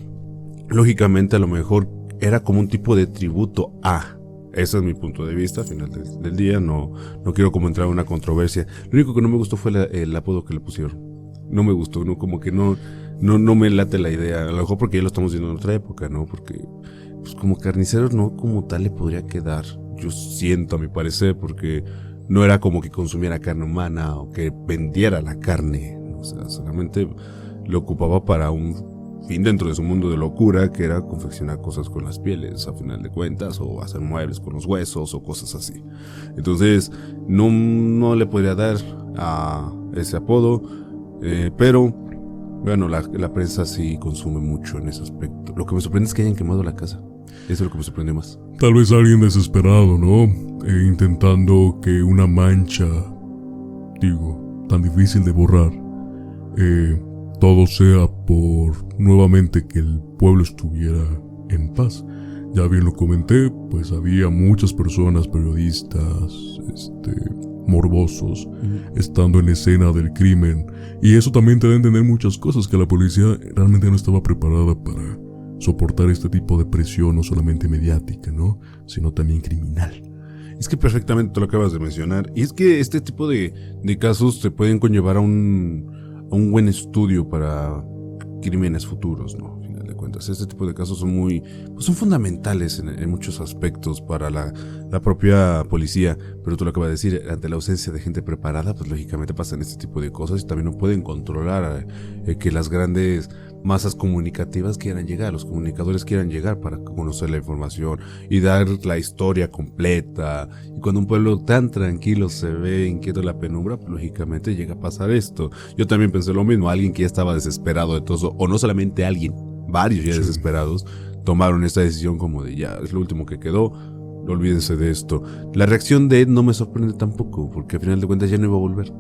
Speaker 2: lógicamente a lo mejor era como un tipo de tributo a... Ese es mi punto de vista. Al final del día no quiero como entrar en una controversia. Lo único que no me gustó fue el apodo que le pusieron. No me gustó, no, como que no me late la idea. A lo mejor porque ya lo estamos viendo en otra época, ¿no? Porque pues como carnicero no como tal le podría quedar. Yo siento, a mi parecer, porque no era como que consumiera carne humana o que vendiera la carne. O sea, solamente lo ocupaba para un fin dentro de su mundo de locura, que era confeccionar cosas con las pieles, a final de cuentas, o hacer muebles con los huesos o cosas así. Entonces, no le podría dar a ese apodo, pero bueno, la prensa sí consume mucho en ese aspecto. Lo que me sorprende es que hayan quemado la casa. Eso es lo que me sorprende más.
Speaker 1: Tal vez alguien desesperado, ¿no? Intentando que una mancha, tan difícil de borrar, todo sea por nuevamente que el pueblo estuviera en paz. Ya bien lo comenté, pues había muchas personas, periodistas, morbosos, estando en la escena del crimen, y eso también te da a entender muchas cosas, que la policía realmente no estaba preparada para soportar este tipo de presión, no solamente mediática, ¿no? Sino también criminal.
Speaker 2: Es que perfectamente tú lo acabas de mencionar, y es que este tipo de casos te pueden conllevar a un buen estudio para crímenes futuros, ¿no? Al final de cuentas, este tipo de casos son fundamentales en muchos aspectos para la propia policía, pero tú lo acabas de decir, ante la ausencia de gente preparada, pues lógicamente pasan este tipo de cosas y también no pueden controlar que las grandes masas comunicativas quieran llegar, los comunicadores quieran llegar para conocer la información y dar la historia completa. Y cuando un pueblo tan tranquilo se ve inquieto en la penumbra, pues lógicamente llega a pasar esto. Yo también pensé lo mismo, alguien que ya estaba desesperado de todo eso, o no solamente alguien, varios ya desesperados, tomaron esta decisión como de ya, es lo último que quedó, olvídense de esto. La reacción de Ed no me sorprende tampoco, porque al final de cuentas ya no iba a volver.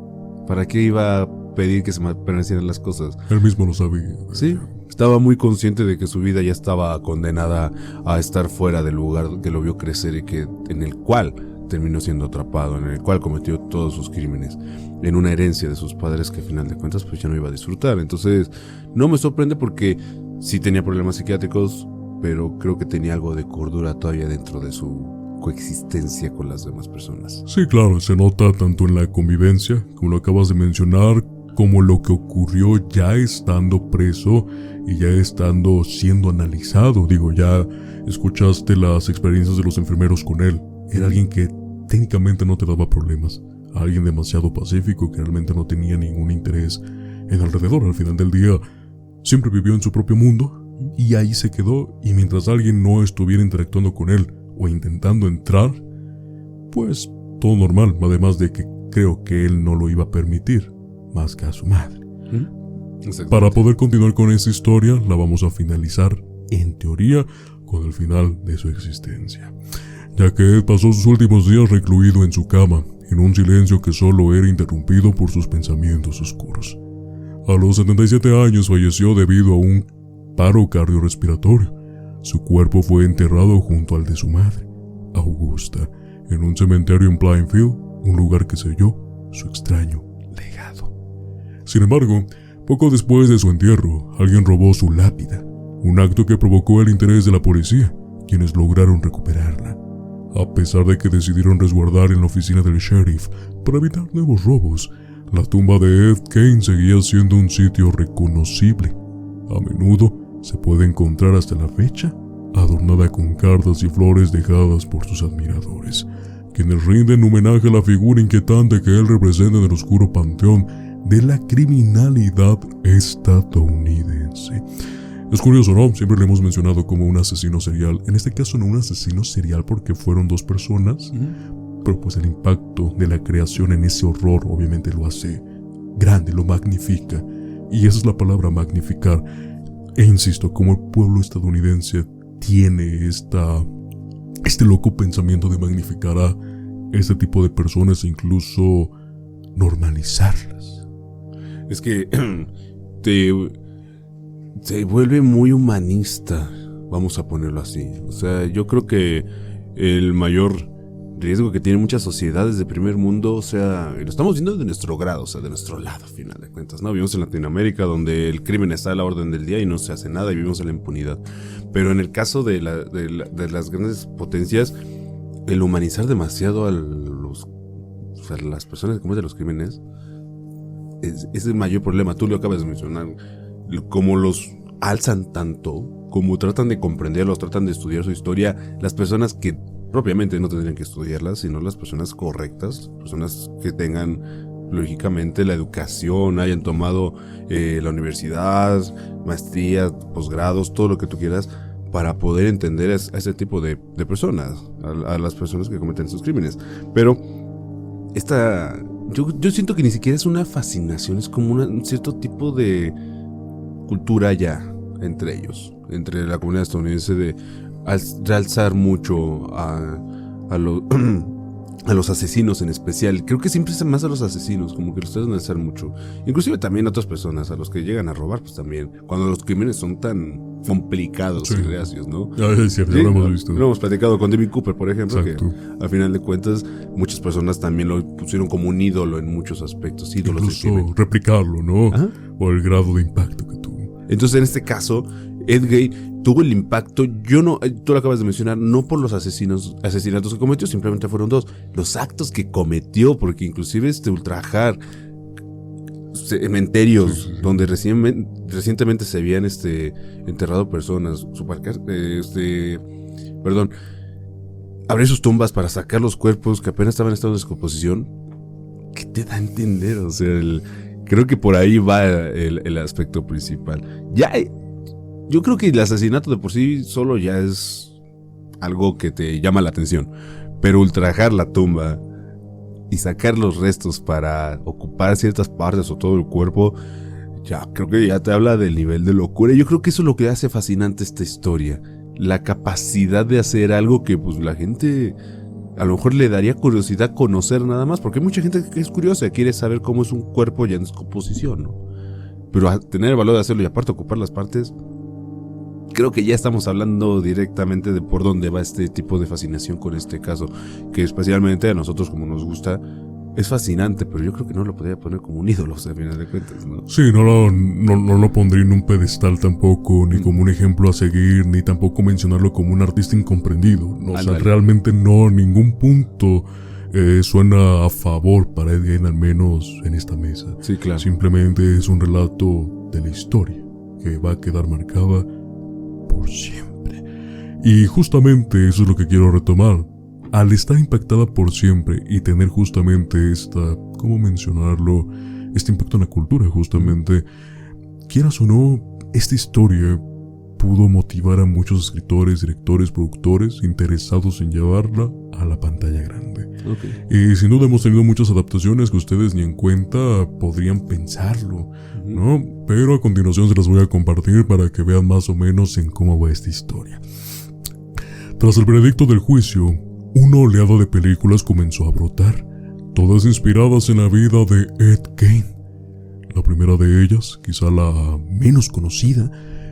Speaker 2: ¿Para qué iba a pedir que se permanecieran las cosas?
Speaker 1: Él mismo lo sabía.
Speaker 2: Sí, estaba muy consciente de que su vida ya estaba condenada a estar fuera del lugar que lo vio crecer y en el cual terminó siendo atrapado, en el cual cometió todos sus crímenes, en una herencia de sus padres que al final de cuentas pues ya no iba a disfrutar. Entonces no me sorprende porque sí tenía problemas psiquiátricos, pero creo que tenía algo de cordura todavía dentro de su coexistencia con las demás personas.
Speaker 1: Sí, claro, se nota tanto en la convivencia, como lo acabas de mencionar, como lo que ocurrió ya estando preso y ya estando siendo analizado. Ya escuchaste las experiencias de los enfermeros con él. Era alguien que técnicamente no te daba problemas, alguien demasiado pacífico que realmente no tenía ningún interés en alrededor. Al final del día siempre vivió en su propio mundo y ahí se quedó, y mientras alguien no estuviera interactuando con él o intentando entrar, pues todo normal, además de que creo que él no lo iba a permitir, más que a su madre. Para poder continuar con esta historia, la vamos a finalizar, en teoría, con el final de su existencia, ya que Ed pasó sus últimos días recluido en su cama, en un silencio que solo era interrumpido por sus pensamientos oscuros. A los 77 años falleció debido a un paro cardiorrespiratorio. Su cuerpo fue enterrado junto al de su madre, Augusta, en un cementerio en Plainfield, un lugar que selló su extraño legado. Sin embargo, poco después de su entierro, alguien robó su lápida, un acto que provocó el interés de la policía, quienes lograron recuperarla. A pesar de que decidieron resguardar en la oficina del sheriff para evitar nuevos robos, la tumba de Ed Gein seguía siendo un sitio reconocible. A menudo se puede encontrar hasta la fecha, adornada con cartas y flores dejadas por sus admiradores, quienes rinden homenaje a la figura inquietante que él representa en el oscuro panteón de la criminalidad estadounidense. Es curioso, ¿no? Siempre le hemos mencionado como un asesino serial. En este caso no un asesino serial porque fueron 2 personas, pero pues el impacto de la creación en ese horror obviamente lo hace grande, lo magnifica. Y esa es la palabra, magnificar. E insisto, como el pueblo estadounidense tiene este loco pensamiento de magnificar a este tipo de personas e incluso normalizarlas.
Speaker 2: Es que se vuelve muy humanista, vamos a ponerlo así. O sea, yo creo que el mayor riesgo que tienen muchas sociedades de primer mundo, o sea, y lo estamos viendo de nuestro grado, o sea, de nuestro lado, a final de cuentas, ¿no? Vivimos en Latinoamérica, donde el crimen está a la orden del día y no se hace nada y vivimos en la impunidad. Pero en el caso de las grandes potencias, el humanizar demasiado a las personas que cometen los crímenes es el mayor problema. Tú lo acabas de mencionar. Como los alzan tanto, como tratan de comprenderlos, tratan de estudiar su historia, las personas que propiamente no tendrían que estudiarlas, sino las personas correctas, personas que tengan lógicamente la educación, hayan tomado la universidad, maestrías, posgrados, todo lo que tú quieras, para poder entender a ese tipo de personas, a las personas que cometen esos crímenes. Pero yo siento que ni siquiera es una fascinación, es como un cierto tipo de cultura ya entre ellos, entre la comunidad estadounidense, de realzar mucho a los asesinos en especial. Creo que siempre es más a los asesinos, como que los tratan de alzar mucho. Inclusive también a otras personas, a los que llegan a robar, pues también, cuando los crímenes son tan complicados y reacios, ¿no?
Speaker 1: Es cierto,
Speaker 2: sí,
Speaker 1: lo hemos visto.
Speaker 2: Lo hemos platicado con David Cooper, por ejemplo. Exacto. Que al final de cuentas muchas personas también lo pusieron como un ídolo en muchos aspectos, ídolos del crimen.
Speaker 1: Replicarlo, ¿no?
Speaker 2: Ajá.
Speaker 1: Por el grado de impacto que tuvo.
Speaker 2: Entonces, en este caso, Ed Gein tuvo el impacto, tú lo acabas de mencionar, no por los asesinatos que cometió, simplemente fueron 2. Los actos que cometió, porque inclusive ultrajar cementerios donde recientemente se habían enterrado personas, abrir sus tumbas para sacar los cuerpos que apenas estaban en estado de descomposición. ¿Qué te da a entender? O sea, creo que por ahí va el aspecto principal. Yo creo que el asesinato de por sí solo ya es algo que te llama la atención, pero ultrajar la tumba y sacar los restos para ocupar ciertas partes o todo el cuerpo, ya creo que ya te habla del nivel de locura. Yo creo que eso es lo que hace fascinante esta historia, la capacidad de hacer algo que pues la gente a lo mejor le daría curiosidad conocer nada más, porque hay mucha gente que es curiosa, quiere saber cómo es un cuerpo ya en descomposición, ¿no? Pero a tener el valor de hacerlo y aparte ocupar las partes, creo que ya estamos hablando directamente de por dónde va este tipo de fascinación con este caso, que especialmente a nosotros, como nos gusta, es fascinante, pero yo creo que no lo podría poner como un ídolo, o sea, a final de cuentas, ¿no?
Speaker 1: Sí, no lo pondría en un pedestal tampoco, ni como un ejemplo a seguir, ni tampoco mencionarlo como un artista incomprendido, ¿no? O sea, realmente no, ningún punto suena a favor para Ed Gein, al menos en esta mesa.
Speaker 2: Sí, claro.
Speaker 1: Simplemente es un relato de la historia que va a quedar marcada por siempre. Y justamente eso es lo que quiero retomar. Al estar impactada por siempre y tener justamente ¿cómo mencionarlo? Este impacto en la cultura, justamente, quieras o no, esta historia pudo motivar a muchos escritores, directores, productores interesados en llevarla a la pantalla grande.
Speaker 2: Okay.
Speaker 1: Y sin duda hemos tenido muchas adaptaciones que ustedes ni en cuenta podrían pensarlo, ¿no? Pero a continuación se las voy a compartir para que vean más o menos en cómo va esta historia. Tras el veredicto del juicio, una oleada de películas comenzó a brotar, todas inspiradas en la vida de Ed Gein. La primera de ellas, quizá la menos conocida,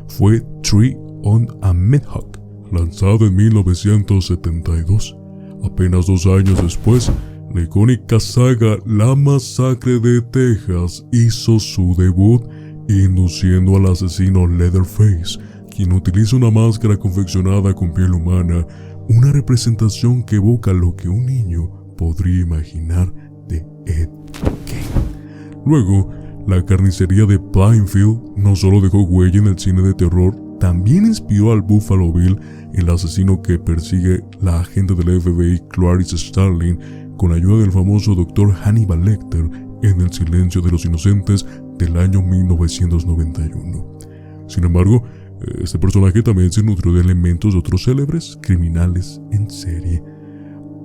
Speaker 1: fue Tree on a Method, lanzada en 1972. Apenas 2 años después, la icónica saga La Masacre de Texas hizo su debut, induciendo al asesino Leatherface, quien utiliza una máscara confeccionada con piel humana, una representación que evoca lo que un niño podría imaginar de Ed Gein. Luego, la carnicería de Plainfield no solo dejó huella en el cine de terror, también inspiró al Buffalo Bill, el asesino que persigue la agente del FBI Clarice Starling con ayuda del famoso Dr. Hannibal Lecter en El silencio de los inocentes del año 1991. Sin embargo, este personaje también se nutrió de elementos de otros célebres criminales en serie.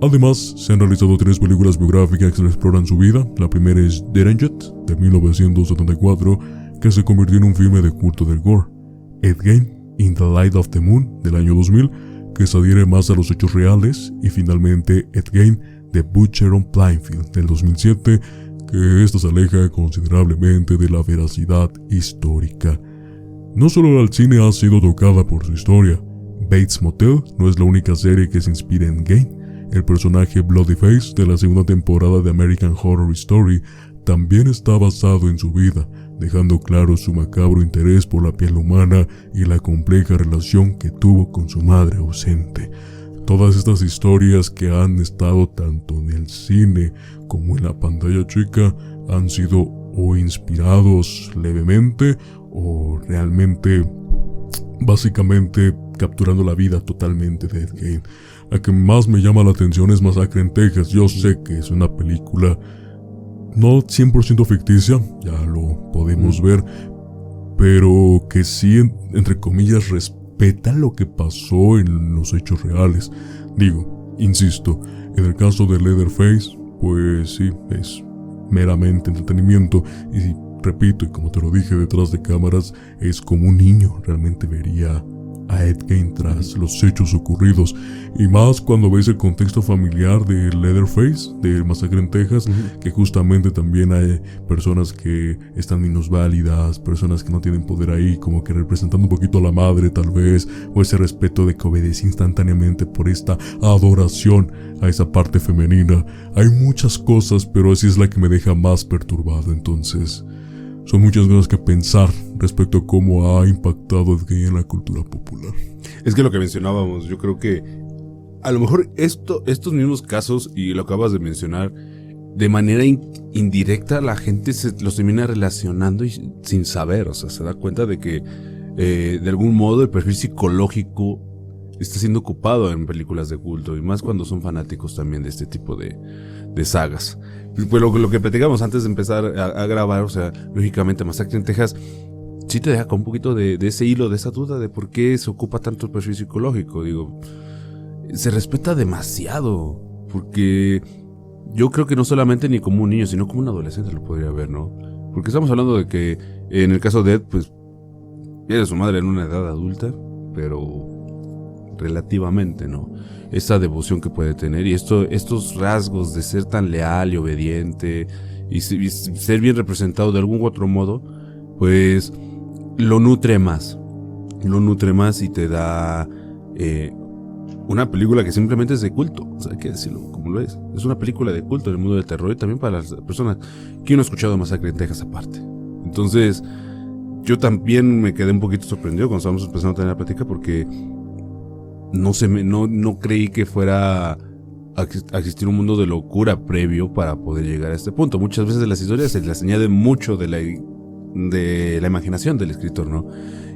Speaker 1: Además, se han realizado 3 películas biográficas que exploran su vida. La primera es Deranged, de 1974, que se convirtió en un filme de culto del gore. Ed Gein, In the Light of the Moon, del año 2000, que se adhiere más a los hechos reales. Y finalmente Ed Gein, The Butcher on Plainfield, del 2007, que esta se aleja considerablemente de la veracidad histórica. No solo el cine ha sido tocada por su historia. Bates Motel no es la única serie que se inspira en Gein. El personaje Bloodyface de la segunda temporada de American Horror Story también está basado en su vida, dejando claro su macabro interés por la piel humana y la compleja relación que tuvo con su madre ausente. Todas estas historias que han estado tanto en el cine como en la pantalla chica han sido o inspirados levemente o realmente, básicamente, capturando la vida totalmente de Ed Gein. La que más me llama la atención es Masacre en Texas. Yo sé que es una película no 100% ficticia, ya lo podemos ver, pero que sí, entre comillas, respeta lo que pasó en los hechos reales. Digo, insisto, en el caso de Leatherface, pues sí, es meramente entretenimiento y repito, y como te lo dije detrás de cámaras, es como un niño realmente vería a Ed Gein tras los hechos ocurridos, y más cuando ves el contexto familiar de Leatherface, de Masacre en Texas, que justamente también hay personas que están minusválidas, personas que no tienen poder ahí, como que representando un poquito a la madre tal vez, o ese respeto de que obedece instantáneamente por esta adoración a esa parte femenina. Hay muchas cosas, pero así es la que me deja más perturbado. Entonces son muchas cosas que pensar respecto a cómo ha impactado Ed Gein en la cultura popular.
Speaker 2: Es que lo que mencionábamos, yo creo que a lo mejor estos mismos casos, y lo acabas de mencionar, de manera indirecta la gente se los termina relacionando y sin saber, o sea, se da cuenta de que de algún modo el perfil psicológico está siendo ocupado en películas de culto, y más cuando son fanáticos también de este tipo de sagas. Pues lo que platicamos antes de empezar a grabar, o sea, lógicamente Masacre en Texas sí te deja con un poquito de ese hilo, de esa duda de por qué se ocupa tanto el perfil psicológico. Digo, se respeta demasiado, porque yo creo que no solamente ni como un niño, sino como un adolescente lo podría ver, ¿no? Porque estamos hablando de que en el caso de Ed, pues pierde su madre en una edad adulta, pero relativamente, ¿no? Esa devoción que puede tener y estos rasgos de ser tan leal y obediente y ser bien representado de algún u otro modo, pues lo nutre más y te da una película que simplemente es de culto, o sea, hay que decirlo como lo es una película de culto en el mundo del terror, y también para las personas que no han escuchado Masacre en Texas aparte. Entonces yo también me quedé un poquito sorprendido cuando estábamos empezando a tener la plática, porque no creí que fuera a existir un mundo de locura previo para poder llegar a este punto. Muchas veces las historias se les añade mucho de la imaginación del escritor, ¿no?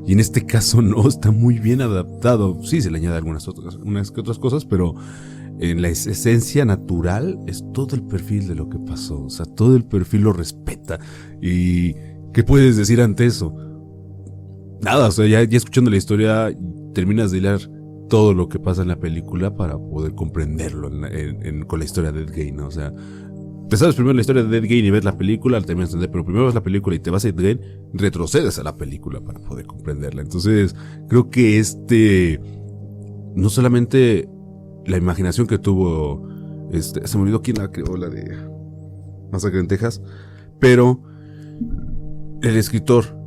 Speaker 2: Y en este caso no, está muy bien adaptado. Sí, se le añade unas que otras cosas, pero en la esencia natural es todo el perfil de lo que pasó. O sea, todo el perfil lo respeta. ¿Y qué puedes decir ante eso? Nada, o sea, ya escuchando la historia terminas de hilar todo lo que pasa en la película para poder comprenderlo con la historia de Ed Gein, ¿no? O sea, te sabes primero la historia de Ed Gein y ves la película, la terminas de entender, pero primero ves la película y te vas a Ed Gein, retrocedes a la película para poder comprenderla. Entonces, creo que no solamente la imaginación que tuvo, se me olvidó quién la creó, la de Masacre en Texas, pero el escritor,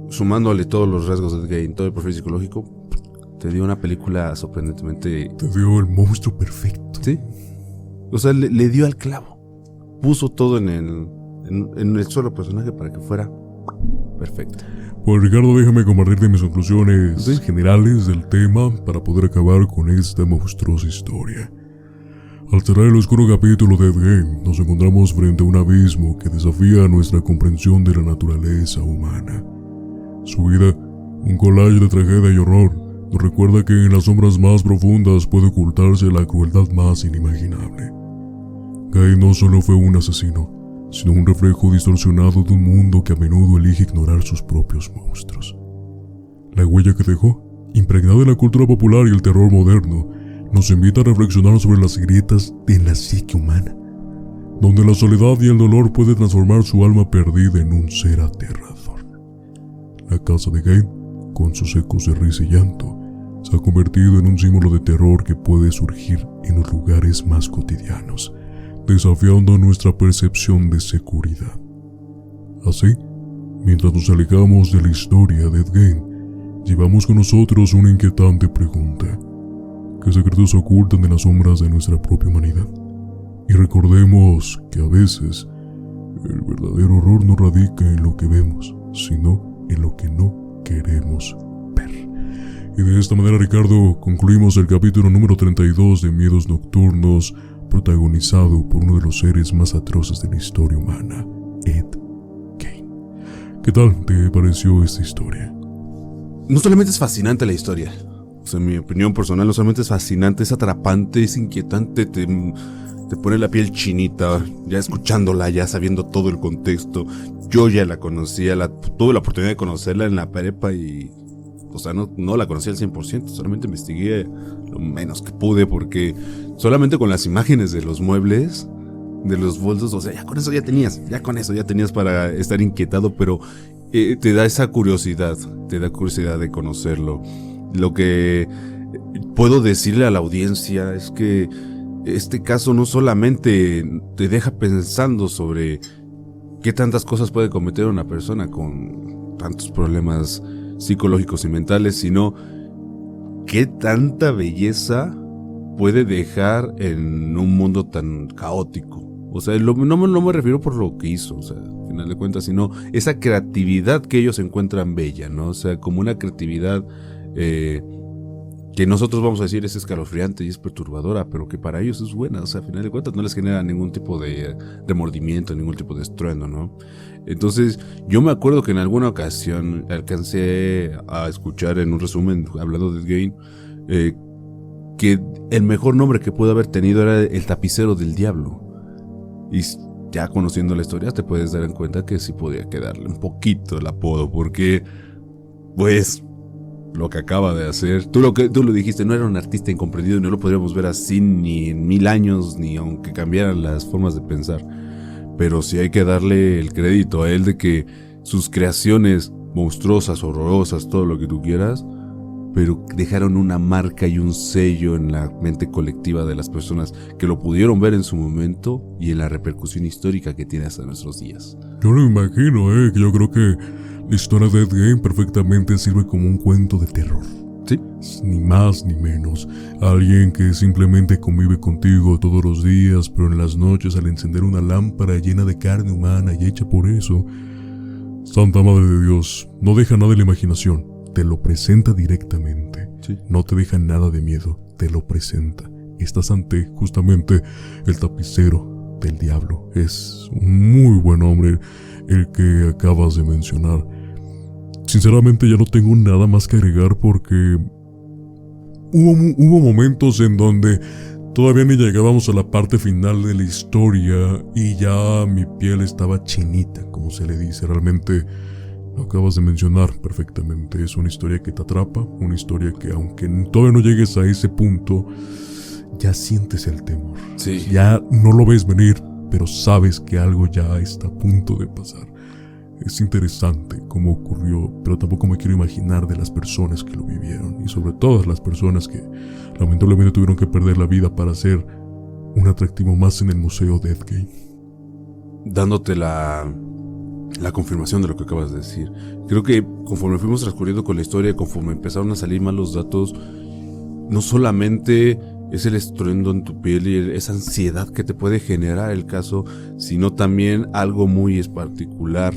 Speaker 2: sumándole todos los rasgos de Ed Gein, todo el perfil psicológico, te dio una película sorprendentemente...
Speaker 1: Te dio el monstruo perfecto.
Speaker 2: Sí. O sea, le dio al clavo. Puso todo en el solo personaje para que fuera perfecto.
Speaker 1: Pues Ricardo, déjame compartirte mis conclusiones generales del tema para poder acabar con esta monstruosa historia. Al cerrar el oscuro capítulo de Dead Game, nos encontramos frente a un abismo que desafía nuestra comprensión de la naturaleza humana. Su vida, un collage de tragedia y horror, nos recuerda que en las sombras más profundas puede ocultarse la crueldad más inimaginable. Guy no solo fue un asesino, sino un reflejo distorsionado de un mundo que a menudo elige ignorar sus propios monstruos. La huella que dejó, impregnada en la cultura popular y el terror moderno, nos invita a reflexionar sobre las grietas de la psique humana, donde la soledad y el dolor pueden transformar su alma perdida en un ser aterrador. La casa de Gabe, con sus ecos de risa y llanto, se ha convertido en un símbolo de terror que puede surgir en los lugares más cotidianos, desafiando nuestra percepción de seguridad. Así, mientras nos alejamos de la historia de Dead Game, llevamos con nosotros una inquietante pregunta: ¿qué secretos ocultan en las sombras de nuestra propia humanidad? Y recordemos que a veces el verdadero horror no radica en lo que vemos, sino en lo que no queremos ver. Y de esta manera, Ricardo, concluimos el capítulo número 32 de Miedos Nocturnos, protagonizado por uno de los seres más atroces de la historia humana, Ed Gein. ¿Qué tal te pareció esta historia?
Speaker 2: No solamente es fascinante la historia, o sea, en mi opinión personal, no solamente es fascinante, es atrapante, es inquietante, te pone la piel chinita, ya escuchándola, ya sabiendo todo el contexto. Yo ya la conocía, tuve la oportunidad de conocerla en la prepa y, o sea, no la conocía al 100%, solamente investigué lo menos que pude, porque solamente con las imágenes de los muebles, de los bolsos, o sea, ya con eso ya tenías para estar inquietado, pero te da esa curiosidad, de conocerlo. Lo que puedo decirle a la audiencia es que este caso no solamente te deja pensando sobre qué tantas cosas puede cometer una persona con tantos problemas psicológicos y mentales, sino qué tanta belleza puede dejar en un mundo tan caótico. O sea, no me refiero por lo que hizo, o sea, al final de cuentas, sino esa creatividad que ellos encuentran bella, ¿no? O sea, como una creatividad que nosotros vamos a decir es escalofriante y es perturbadora, pero que para ellos es buena. O sea, al final de cuentas no les genera ningún tipo de remordimiento, ningún tipo de estruendo, ¿no? Entonces, yo me acuerdo que en alguna ocasión alcancé a escuchar en un resumen hablando de Gain, que el mejor nombre que pudo haber tenido era el tapicero del diablo. Y ya conociendo la historia te puedes dar en cuenta que sí podía quedarle un poquito el apodo, porque pues lo que acaba de hacer, tú lo dijiste, no era un artista incomprendido y no lo podríamos ver así ni en 1000 años, ni aunque cambiaran las formas de pensar. Pero sí hay que darle el crédito a él de que sus creaciones monstruosas, horrorosas, todo lo que tú quieras, pero dejaron una marca y un sello en la mente colectiva de las personas que lo pudieron ver en su momento y en la repercusión histórica que tiene hasta nuestros días.
Speaker 1: Yo lo imagino, que yo creo que la historia de Dead Game perfectamente sirve como un cuento de terror.
Speaker 2: Sí.
Speaker 1: Ni más ni menos. Alguien que simplemente convive contigo todos los días, pero en las noches al encender una lámpara llena de carne humana y hecha por eso, Santa Madre de Dios, no deja nada de la imaginación, te lo presenta directamente.
Speaker 2: Sí.
Speaker 1: No te deja nada de miedo, te lo presenta. Estás ante justamente el tapicero del diablo. Es un muy buen hombre el que acabas de mencionar. Sinceramente ya no tengo nada más que agregar porque hubo momentos en donde todavía ni llegábamos a la parte final de la historia y ya mi piel estaba chinita, como se le dice. Realmente lo acabas de mencionar perfectamente. Es una historia que te atrapa, una historia que aunque todavía no llegues a ese punto, ya sientes el temor.
Speaker 2: Sí.
Speaker 1: Ya no lo ves venir, pero sabes que algo ya está a punto de pasar. Es interesante cómo ocurrió, pero tampoco me quiero imaginar de las personas que lo vivieron y sobre todo las personas que lamentablemente tuvieron que perder la vida para hacer un atractivo más en el museo de Ed Gein.
Speaker 2: Dándote la confirmación de lo que acabas de decir. Creo que conforme fuimos transcurriendo con la historia, conforme empezaron a salir más los datos, no solamente es el estruendo en tu piel y esa ansiedad que te puede generar el caso, sino también algo muy particular.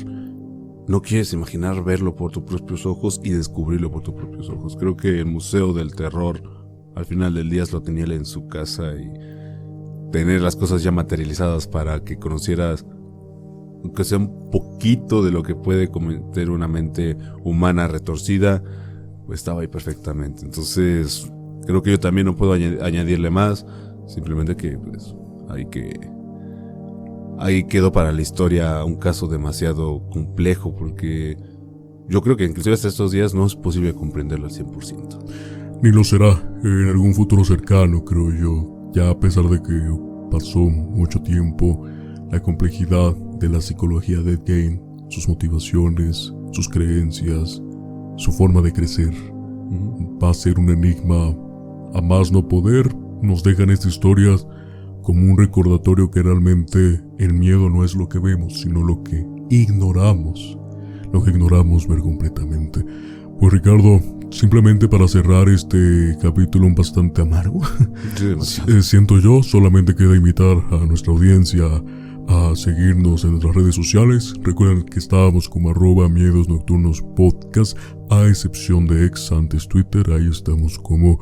Speaker 2: No quieres imaginar verlo por tus propios ojos y descubrirlo por tus propios ojos. Creo que el Museo del Terror, al final del día, lo tenía él en su casa, y tener las cosas ya materializadas para que conocieras, aunque sea un poquito de lo que puede cometer una mente humana retorcida, pues estaba ahí perfectamente. Entonces, creo que yo también no puedo añadirle más, simplemente que pues ahí quedó para la historia un caso demasiado complejo, porque yo creo que inclusive hasta estos días no es posible comprenderlo al 100%.
Speaker 1: Ni lo será en algún futuro cercano, creo yo. Ya a pesar de que pasó mucho tiempo, la complejidad de la psicología de Ed Gein, sus motivaciones, sus creencias, su forma de crecer, va a ser un enigma a más no poder. Nos dejan estas historias como un recordatorio que realmente el miedo no es lo que vemos, sino lo que ignoramos. Lo que ignoramos ver completamente. Pues Ricardo, simplemente para cerrar este capítulo bastante amargo, siento yo, solamente queda invitar a nuestra audiencia a seguirnos en nuestras redes sociales. Recuerden que estábamos como @miedosnocturnospodcast, a excepción de ex, antes Twitter, ahí estamos como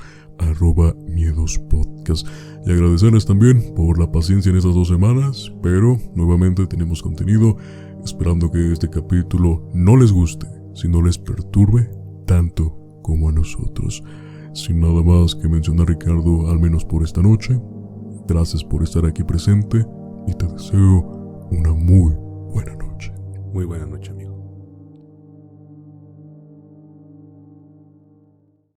Speaker 1: @miedospodcast. Y agradecerles también por la paciencia en estas 2 semanas, pero nuevamente tenemos contenido, esperando que este capítulo no les guste, sino les perturbe tanto como a nosotros. Sin nada más que mencionar, Ricardo, al menos por esta noche, gracias por estar aquí presente y te deseo una muy buena noche.
Speaker 2: Muy buena noche, amigo.